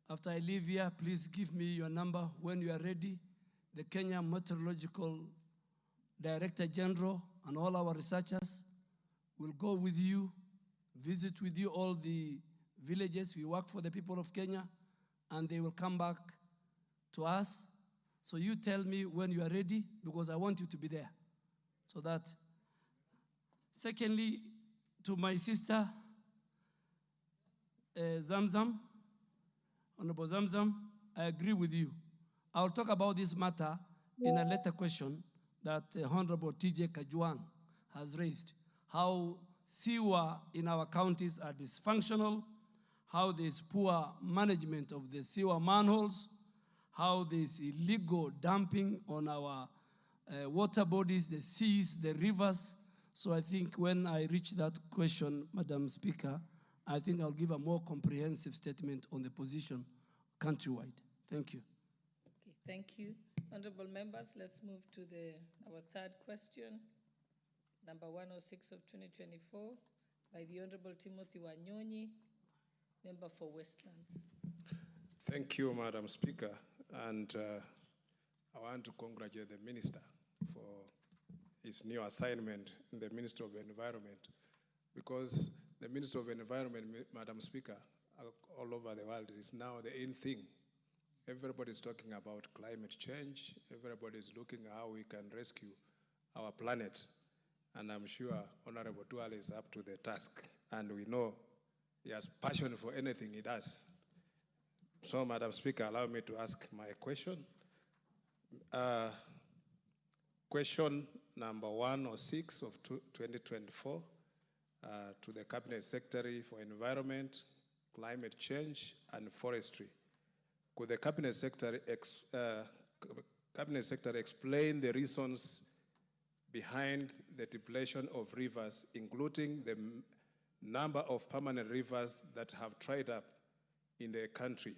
after I leave here, please give me your number when you are ready. The Kenya Meteorological Director General and all our researchers will go with you, visit with you all the villages. We work for the people of Kenya, and they will come back to us. So you tell me when you are ready, because I want you to be there. So that, secondly, to my sister, Zamzam, Honorable Zamzam, I agree with you. I'll talk about this matter in a later question that Honorable TJ Kajuang has raised. How sewer in our counties are dysfunctional, how there's poor management of the sewer manholes, how there's illegal dumping on our water bodies, the seas, the rivers. So I think when I reach that question, Madam Speaker, I think I'll give a more comprehensive statement on the position countrywide. Thank you. Okay, thank you. Honorable members, let's move to our third question, number 106 of 2024, by the Honorable Timothy Wanyonyi, member for Westlands. Thank you, Madam Speaker. And I want to congratulate the Minister for his new assignment in the Ministry of Environment, because the Minister of Environment, Madam Speaker, all over the world is now the in thing. Everybody's talking about climate change. Everybody's looking at how we can rescue our planet. And I'm sure Honorable Duale is up to the task. And we know he has passion for anything he does. So, Madam Speaker, allow me to ask my question. Question number 106 of 2024 to the Cabinet Secretary for Environment, Climate Change, and Forestry. Could the Cabinet Secretary explain the reasons behind the depletion of rivers, including the number of permanent rivers that have dried up in the country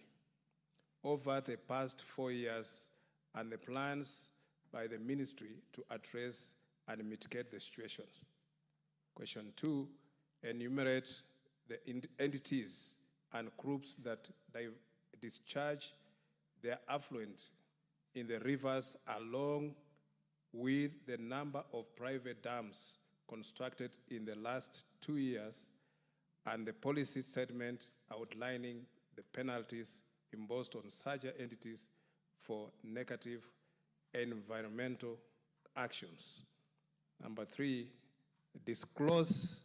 over the past 4 years, and the plans by the ministry to address and mitigate the situations? Question 2, enumerate the entities and groups that discharge their affluent in the rivers, along with the number of private dams constructed in the last 2 years, and the policy statement outlining the penalties imposed on such entities for negative environmental actions. Number 3, disclose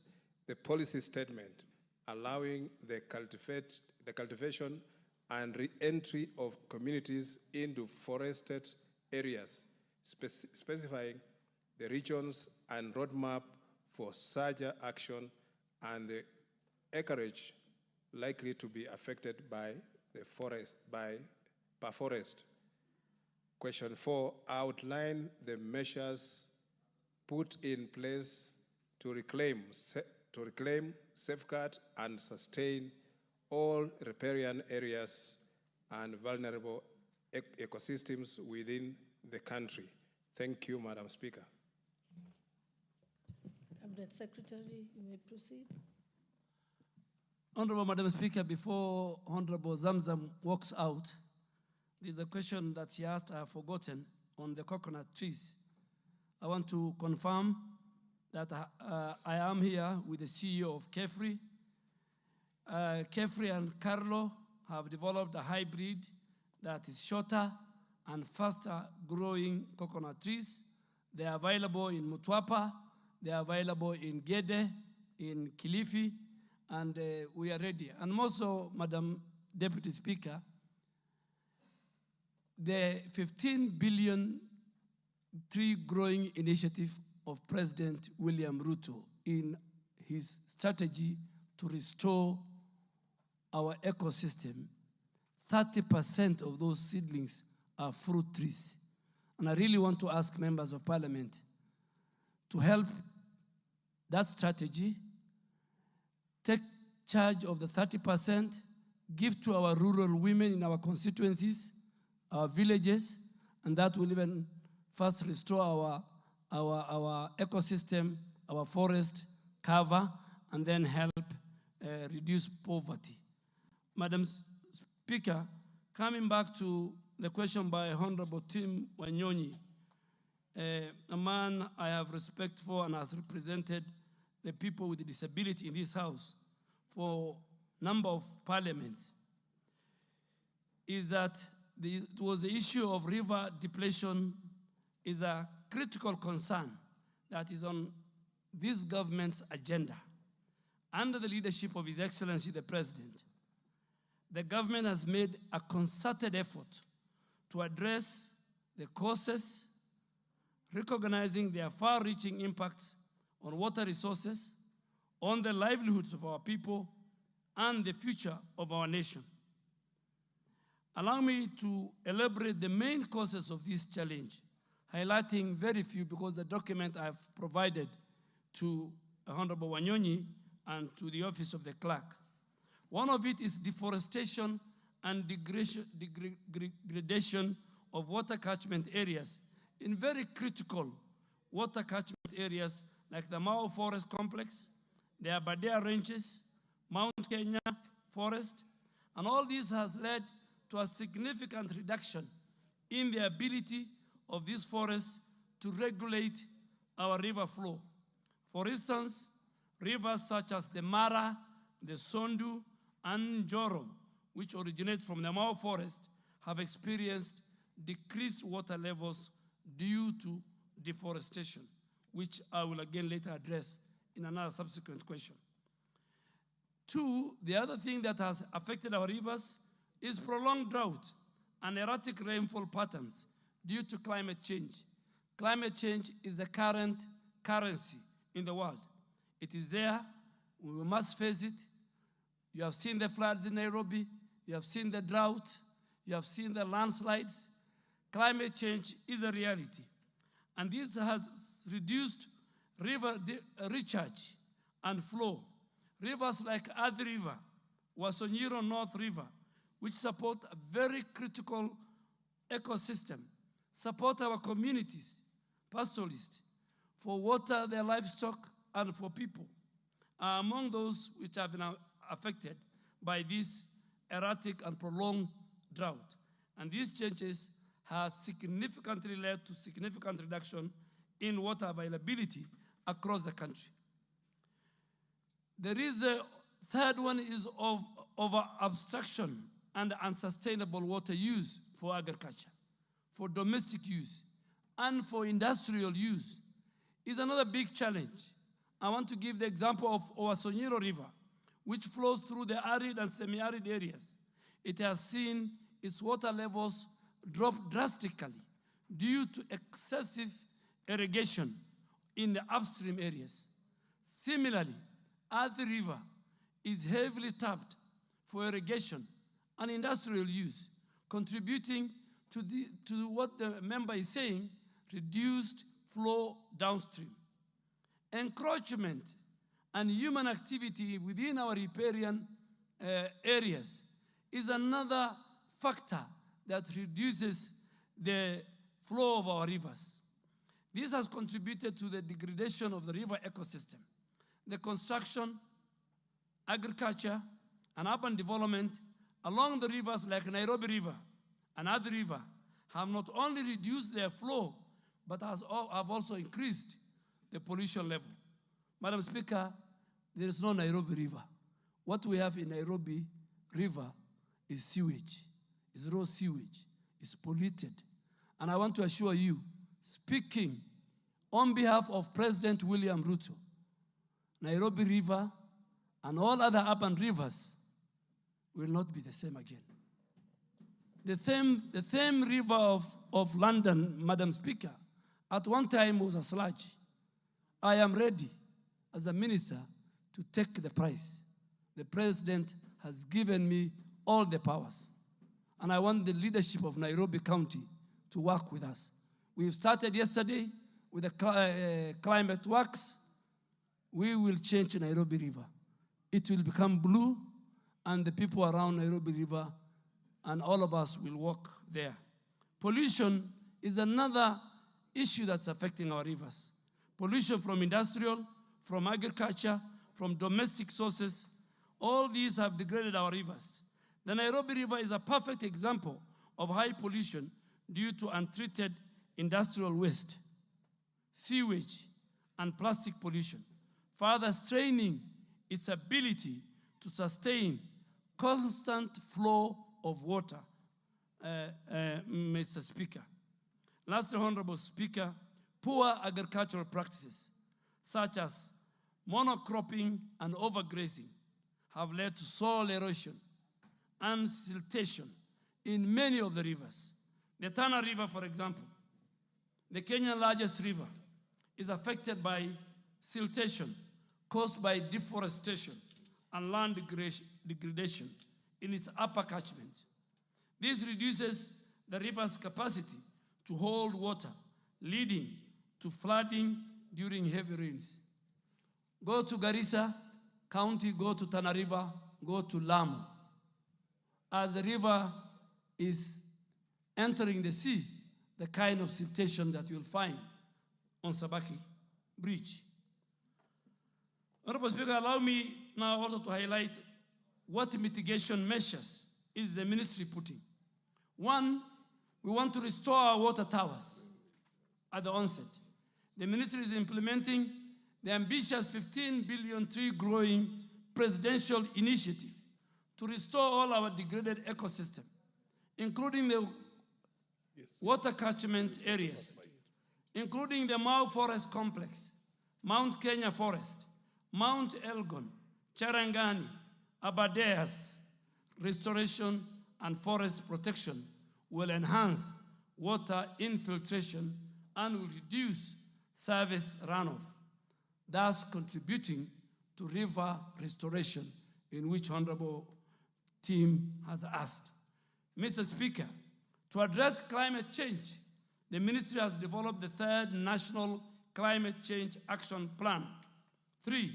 the policy statement allowing the cultivation and re-entry of communities into forested areas, specifying the regions and roadmap for such action and the acreage likely to be affected by the forest. Question 4, outline the measures put in place to reclaim, safeguard, and sustain all riparian areas and vulnerable ecosystems within the country. Thank you, Madam Speaker. Cabinet Secretary, you may proceed. Honorable Madam Speaker, before Honorable Zamzam walks out, there's a question that she asked, I have forgotten, on the coconut trees. I want to confirm that I am here with the CEO of KEFRI. KEFRI and Carlo have developed a hybrid that is shorter and faster growing coconut trees. They are available in Mutwapa, they are available in Gede, in Kilifi, and we are ready. And also, Madam Deputy Speaker, the 15 billion tree growing initiative of President William Ruto in his strategy to restore our ecosystem. 30% of those seedlings are fruit trees. And I really want to ask members of parliament to help that strategy, take charge of the 30%, give to our rural women in our constituencies, our villages, and that will even first restore our ecosystem, our forest cover, and then help reduce poverty. Madam Speaker, coming back to the question by Honorable Tim Wanyonyi, a man I have respect for and has represented the people with disability in this house for a number of parliaments, is that it was the issue of river depletion is a critical concern that is on this government's agenda. Under the leadership of His Excellency the President, the government has made a concerted effort to address the causes, recognizing their far-reaching impacts on water resources, on the livelihoods of our people, and the future of our nation. Allow me to elaborate the main causes of this challenge, highlighting very few because the document I've provided to Honorable Wanyonyi and to the Office of the Clerk. One of it is deforestation and degradation of water catchment areas in very critical water catchment areas like the Mao Forest Complex, the Aberdare Ranges, Mount Kenya Forest, and all this has led to a significant reduction in the ability of these forests to regulate our river flow. For instance, rivers such as the Mara, the Sondu, and Njoro, which originate from the Mao Forest, have experienced decreased water levels due to deforestation, which I will again later address in another subsequent question. Two, the other thing that has affected our rivers is prolonged drought and erratic rainfall patterns due to climate change. Climate change is the current currency in the world. It is there, we must face it. You have seen the floods in Nairobi, you have seen the drought, you have seen the landslides. Climate change is a reality. And this has reduced river recharge and flow. Rivers like Athi River, Wasonyiro North River, which support a very critical ecosystem, support our communities, pastoralists, for water, their livestock, and for people, are among those which have been affected by this erratic and prolonged drought. And these changes have significantly led to significant reduction in water availability across the country. There is a third one is of over-abstraction and unsustainable water use for agriculture, for domestic use, and for industrial use is another big challenge. I want to give the example of Wasonyiro River, which flows through the arid and semi-arid areas. It has seen its water levels drop drastically due to excessive irrigation in the upstream areas. Similarly, Athi River is heavily tapped for irrigation and industrial use, contributing to what the member is saying, reduced flow downstream. Encroachment and human activity within our riparian areas is another factor that reduces the flow of our rivers. This has contributed to the degradation of the river ecosystem. The construction, agriculture, and urban development along the rivers like Nairobi River and Athi River have not only reduced their flow, but have also increased the pollution level. Madam Speaker, there is no Nairobi River. What we have in Nairobi River is sewage, is raw sewage, is polluted. And I want to assure you, speaking on behalf of President William Ruto, Nairobi River and all other urban rivers will not be the same again. The same river of London, Madam Speaker, At one time, it was a sludge. I am ready, as a minister, to take the prize. The president has given me all the powers. And I want the leadership of Nairobi County to work with us. We've started yesterday with the climate works. We will change Nairobi River. It will become blue, and the people around Nairobi River and all of us will walk there. Pollution is another issue that's affecting our rivers. Pollution from industrial, from agriculture, from domestic sources, all these have degraded our rivers. The Nairobi River is a perfect example of high pollution due to untreated industrial waste, sewage, and plastic pollution, further straining its ability to sustain constant flow of water, Mr. Speaker. Lastly, Honorable Speaker, poor agricultural practices, such as monocropping and overgrazing, have led to soil erosion and siltation in many of the rivers. The Tana River, for example, the Kenyan largest river, is affected by siltation caused by deforestation and land degradation in its upper catchment. This reduces the river's capacity to hold water, leading to flooding during heavy rains. Go to Garissa County, go to Tana River, go to Lamu. As the river is entering the sea, the kind of siltation that you'll find on Sabaki Bridge. Honorable Speaker, allow me now also to highlight what mitigation measures is the ministry putting. One, we want to restore our water towers at the onset. The ministry is implementing the ambitious 15 billion tree growing presidential initiative to restore all our degraded ecosystem, including the water catchment areas, including the Mau Forest Complex, Mount Kenya Forest, Mount Elgon, Charangani, Aberdares. Restoration and forest protection will enhance water infiltration and will reduce service runoff, thus contributing to river restoration, in which Honorable team has asked. Mr. Speaker, to address climate change, the ministry has developed the third National Climate Change Action Plan 3,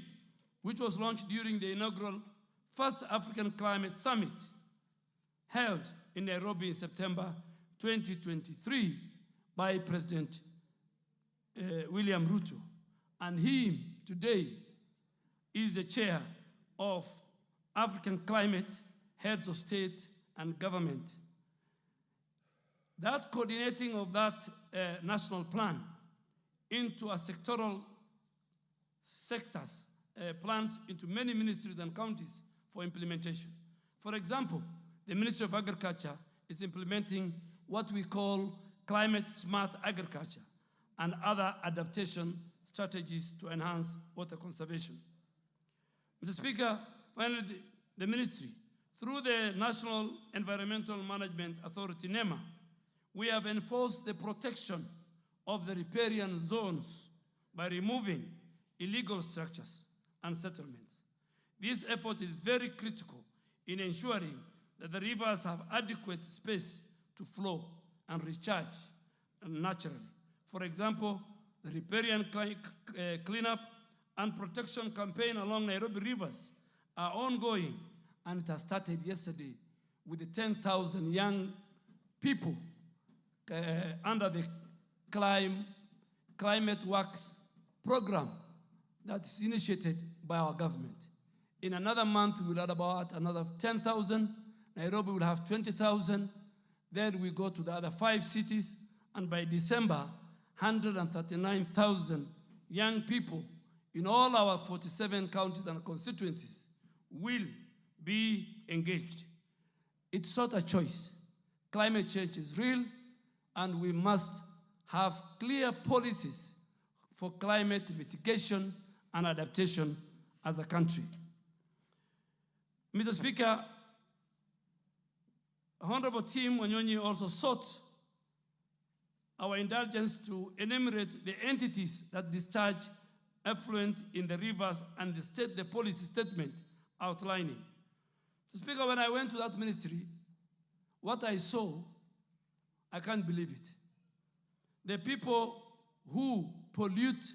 which was launched during the inaugural First African Climate Summit held in Nairobi in September 2023 by President William Ruto. And he today is the chair of African Climate Heads of State and Government. That coordinating of that national plan into a sectoral sectors, plans into many ministries and counties for implementation. For example, the Ministry of Agriculture is implementing what we call climate smart agriculture and other adaptation strategies to enhance water conservation. Mr. Speaker, finally, the ministry, through the National Environmental Management Authority, NEMA, we have enforced the protection of the riparian zones by removing illegal structures and settlements. This effort is very critical in ensuring that the rivers have adequate space to flow and recharge naturally. For example, the riparian cleanup and protection campaign along Nairobi rivers are ongoing, and it has started yesterday with the 10,000 young people under the Climate Works program that is initiated by our government. In another month, we'll add about another 10,000. Nairobi will have 20,000. Then we go to the other 5 cities, and by December, 139,000 young people in all our 47 counties and constituencies will be engaged. It's not a choice. Climate change is real, and we must have clear policies for climate mitigation and adaptation as a country. Mr. Speaker, Honorable Tim Wanyonyi also sought our indulgence to enumerate the entities that discharge effluent in the rivers and state the policy statement outlining. Mr. Speaker, when I went to that ministry, what I saw, I can't believe it. The people who pollute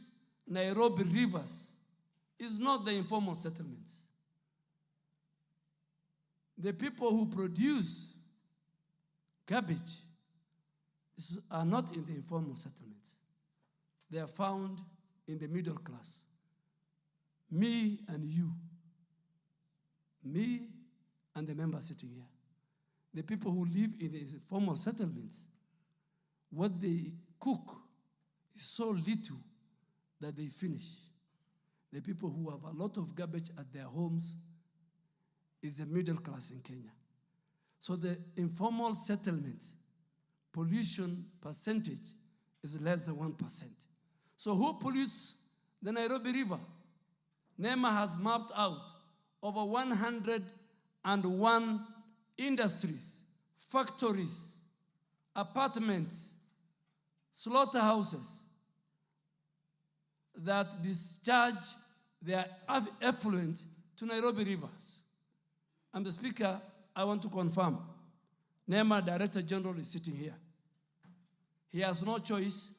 Nairobi rivers is not the informal settlements. The people who produce garbage are not in the informal settlements. They are found in the middle class. Me and you. Me and the member sitting here. The people who live in the informal settlements, what they cook is so little that they finish. The people who have a lot of garbage at their homes is the middle class in Kenya. So the informal settlements, pollution percentage is less than 1%. So who pollutes the Nairobi River? NEMA has mapped out over 101 industries, factories, apartments, slaughterhouses that discharge their effluent to Nairobi rivers. And the Speaker, I want to confirm, NEMA Director General is sitting here. He has no choice.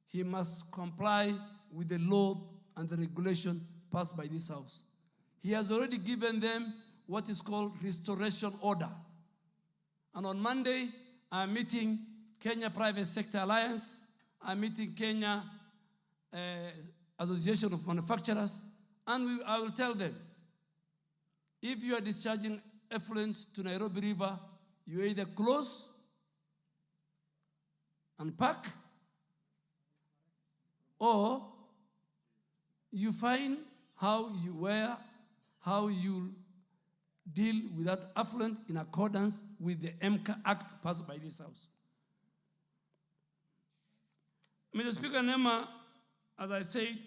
He must comply with the law and the regulation passed by this House. He has already given them what is called restoration order. And on Monday, I'm meeting Kenya Private Sector Alliance. I'm meeting Kenya Association of Manufacturers. And I will tell them, if you are discharging effluent to Nairobi River, you either close and pack, or you find how you deal with that effluent in accordance with the MCA Act passed by this House. Mr. Speaker, NEMA, as I said,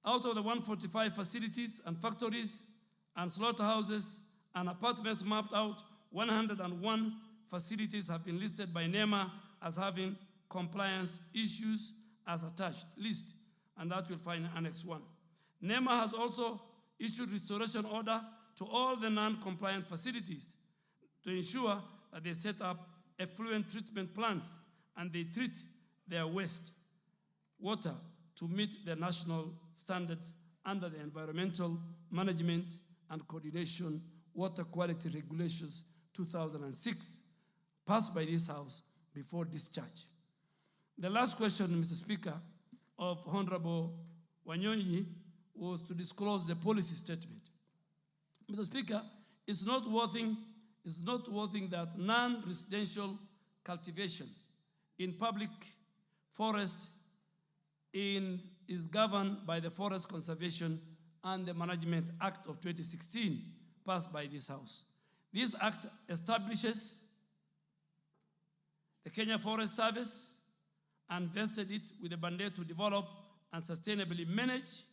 out of the 145 facilities and factories and slaughterhouses and apartments mapped out, 101 facilities have been listed by NEMA as having compliance issues as attached list, and that you'll find in Annex 1. NEMA has also issued restoration order to all the non-compliant facilities to ensure that they set up effluent treatment plants and they treat their waste water to meet the national standards under the Environmental Management and Coordination Water Quality Regulations 2006, passed by this House before discharge. The last question, Mr. Speaker, of Honorable Wanyonyi was to disclose the policy statement. Mr. Speaker, it's noteworthy that non-residential cultivation in public forest is governed by the Forest Conservation and the Management Act of 2016, passed by this House. This act establishes the Kenya Forest Service and vested it with a mandate to develop and sustainably manage,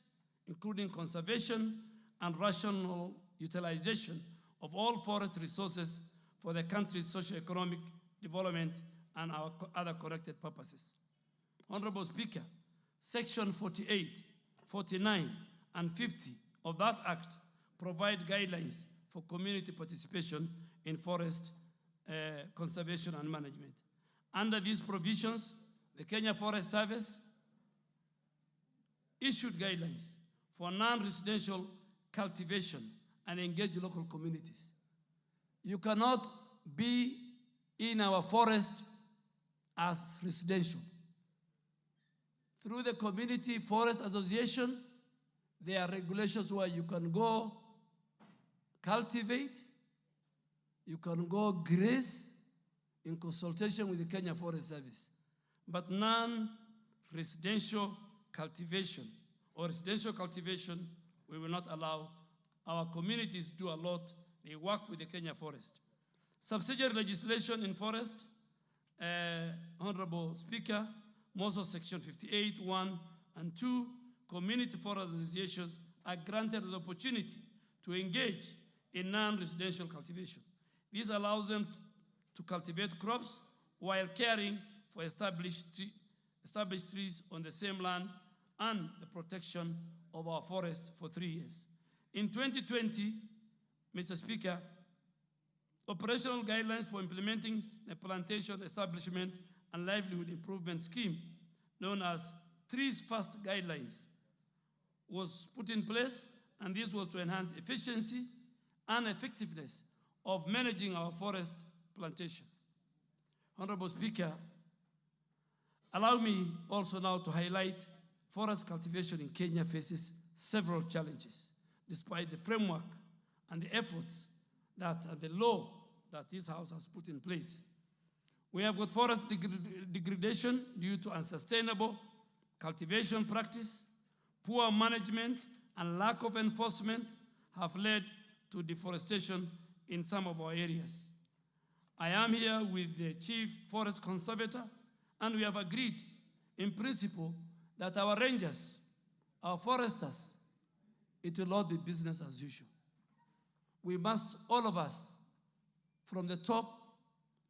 including conservation and rational utilization of all forest resources for the country's socio-economic development and our other connected purposes. Honorable Speaker, Section 48, 49, and 50 of that Act provide guidelines for community participation in forest conservation and management. Under these provisions, the Kenya Forest Service issued guidelines for non-residential cultivation and engage local communities. You cannot be in our forest as residential. Through the Community Forest Association, there are regulations where you can go cultivate, you can go graze in consultation with the Kenya Forest Service. But non-residential cultivation or residential cultivation, we will not allow. Our communities do a lot. They work with the Kenya Forest. Subsidiary legislation in forest, Honorable Speaker, most of Section 58, 1 and 2, community forest associations are granted the opportunity to engage in non-residential cultivation. This allows them to cultivate crops while caring for established trees on the same land and the protection of our forests for 3 years. In 2020, Mr. Speaker, operational guidelines for implementing the plantation establishment and livelihood improvement scheme, known as Trees First Guidelines, was put in place, and this was to enhance efficiency and effectiveness of managing our forest plantation. Honorable Speaker, allow me also now to highlight forest cultivation in Kenya faces several challenges, despite the framework and the efforts that the law that this House has put in place. We have got forest degradation due to unsustainable cultivation practice, poor management, and lack of enforcement have led to deforestation in some of our areas. I am here with the Chief Forest Conservator, and we have agreed in principle that our rangers, our foresters, it will not be business as usual. We must, all of us, from the top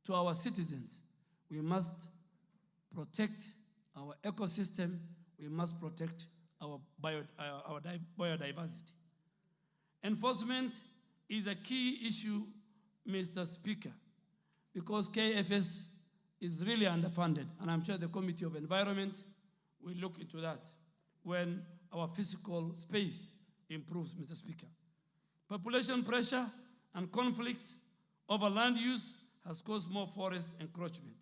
to our citizens, we must protect our ecosystem, we must protect our biodiversity. Enforcement is a key issue, Mr. Speaker, because KFS is really underfunded, and I'm sure the Committee of Environment will look into that when our physical space improves, Mr. Speaker. Population pressure and conflicts over land use has caused more forest encroachment.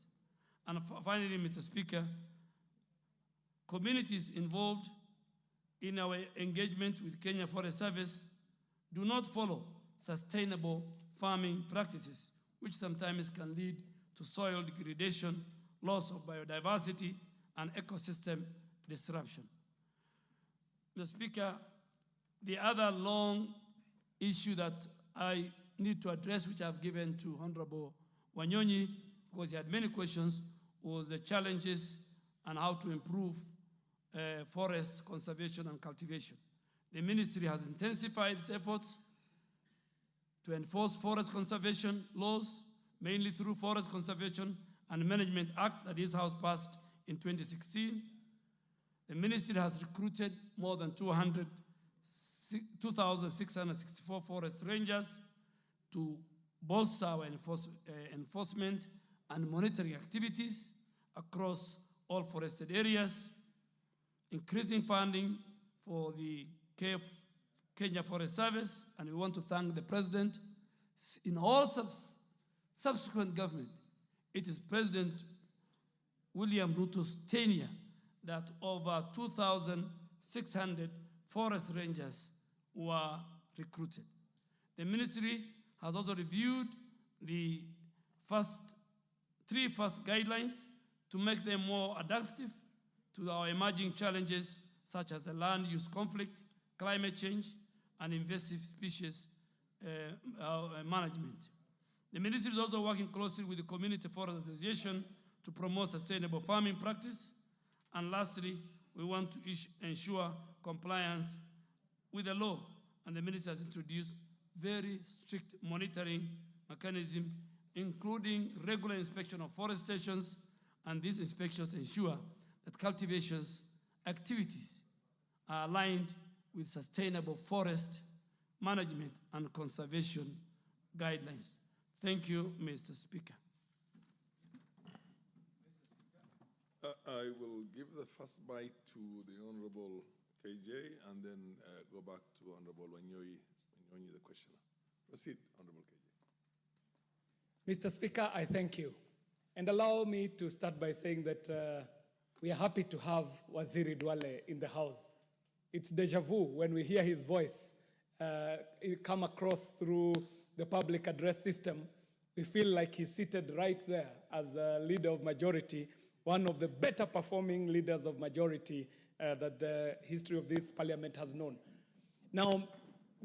And finally, Mr. Speaker, communities involved in our engagement with Kenya Forest Service do not follow sustainable farming practices, which sometimes can lead to soil degradation, loss of biodiversity, and ecosystem disruption. Mr. Speaker, the other long issue that I need to address, which I've given to Honorable Wanyonyi, because he had many questions, was the challenges and how to improve forest conservation and cultivation. The ministry has intensified its efforts to enforce forest conservation laws, mainly through Forest Conservation and Management Act that this House passed in 2016. The ministry has recruited more than 2,664 forest rangers to bolster our enforcement and monitoring activities across all forested areas, increasing funding for the Kenya Forest Service, and we want to thank the President. In all subsequent government, it is President William Ruto's tenure that over 2,600 forest rangers were recruited. The ministry has also reviewed the three first guidelines to make them more adaptive to our emerging challenges, such as the land use conflict, climate change, and invasive species management. The ministry is also working closely with the Community Forest Association to promote sustainable farming practice. And lastly, we want to ensure compliance with the law, and the ministry has introduced very strict monitoring mechanism, including regular inspection of forest stations, and these inspections ensure that cultivation's activities are aligned with sustainable forest management and conservation guidelines. Thank you, Mr. Speaker. I will give the first bite to the Honorable KJ and then go back to Honorable Wanyonyi, the questioner. Proceed, Honorable KJ. Mr. Speaker, I thank you. And allow me to start by saying that we are happy to have Waziri Duale in the House. It's deja vu when we hear his voice come across through the public address system. We feel like he's seated right there as a leader of majority, one of the better performing leaders of majority that the history of this parliament has known. Now,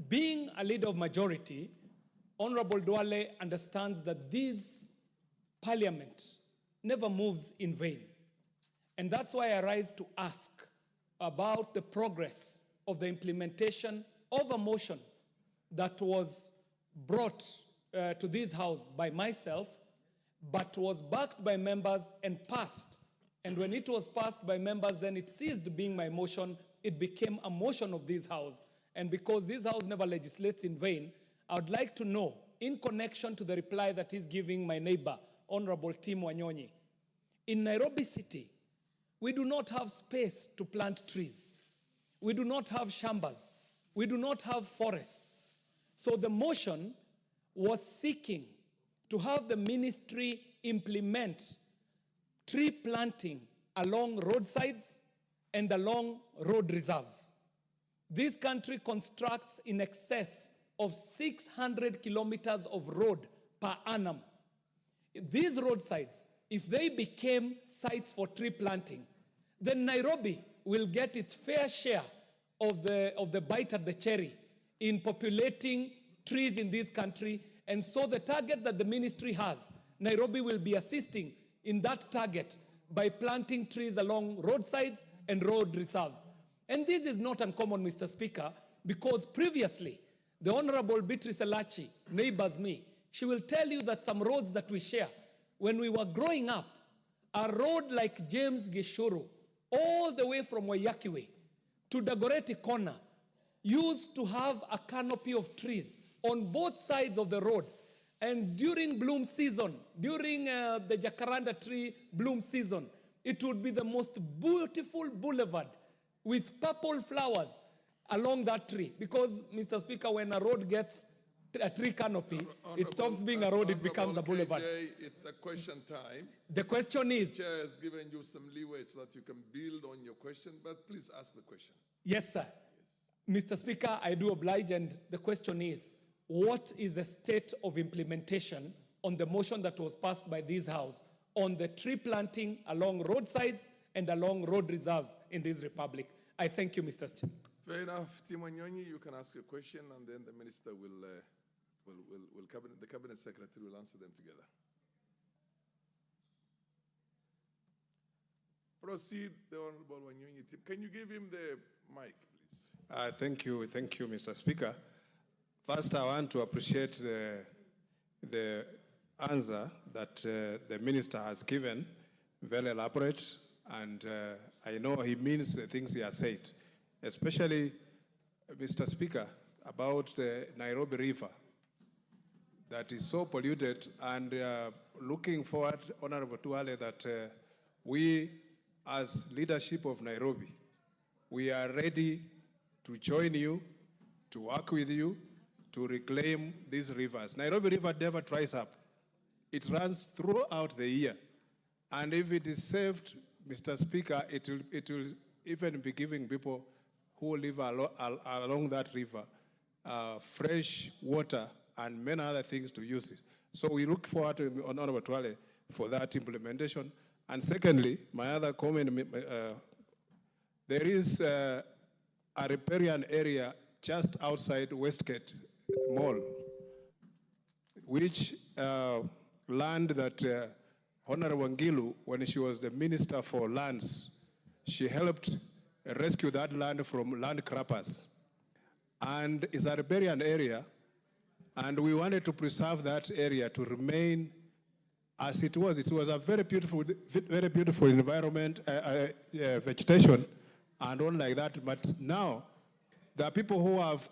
being a leader of majority, Honorable Duale understands that this parliament never moves in vain. And that's why I rise to ask about the progress of the implementation of a motion that was brought to this House by myself, but was backed by members and passed. And when it was passed by members, then it ceased being my motion. It became a motion of this House. And because this House never legislates in vain, I would like to know, in connection to the reply that he's giving my neighbor, Honorable Tim Wanyonyi, in Nairobi City, we do not have space to plant trees. We do not have shambas. We do not have forests. So the motion was seeking to have the ministry implement tree planting along roadsides and along road reserves. This country constructs in excess of 600 kilometers of road per annum. These roadsides, if they became sites for tree planting, then Nairobi will get its fair share of the bite at the cherry in populating trees in this country. And so the target that the ministry has, Nairobi will be assisting in that target by planting trees along roadsides and road reserves. And this is not uncommon, Mr. Speaker, because previously, the Honorable Beatrice Elachi neighbors me. She will tell you that some roads that we share, when we were growing up, a road like James Gishuru, all the way from Wayakiwe to Dagoretti Corner, used to have a canopy of trees on both sides of the road. And during bloom season, during the jacaranda tree bloom season, it would be the most beautiful boulevard with purple flowers along that tree. Because, Mr. Speaker, when a road gets a tree canopy, it stops being a road, it becomes a boulevard. KJ, it's a question time. The question is... The chair has given you some leeway so that you can build on your question, but please ask the question. Yes, sir. Yes. Mr. Speaker, I do oblige, and the question is, what is the state of implementation on the motion that was passed by this House on the tree planting along roadsides and along road reserves in this republic? I thank you, Mr. Speaker. Fair enough. Tim Wanyonyi, you can ask a question, and then the minister the cabinet secretary will answer them together. Proceed, the Honorable Wanyonyi. Can you give him the mic, please? Thank you, Mr. Speaker. First, I want to appreciate the answer that the minister has given, very elaborate, and I know he means the things he has said, especially, Mr. Speaker, about the Nairobi River that is so polluted, and looking forward, Honorable Tuale, that we, as leadership of Nairobi, we are ready to join you, to work with you, to reclaim these rivers. Nairobi River never dries up. It runs throughout the year. And if it is saved, Mr. Speaker, it will even be giving people who live along that river fresh water and many other things to use it. So we look forward to Honorable Tuale for that implementation. And secondly, my other comment, there is a riparian area just outside Westgate Mall, which land that Honorable Ngilu, when she was the Minister for Lands, she helped rescue that land from land grabbers. And it's a riparian area, and we wanted to preserve that area to remain as it was. It was a very beautiful environment, vegetation, and all like that. But now, there are people who have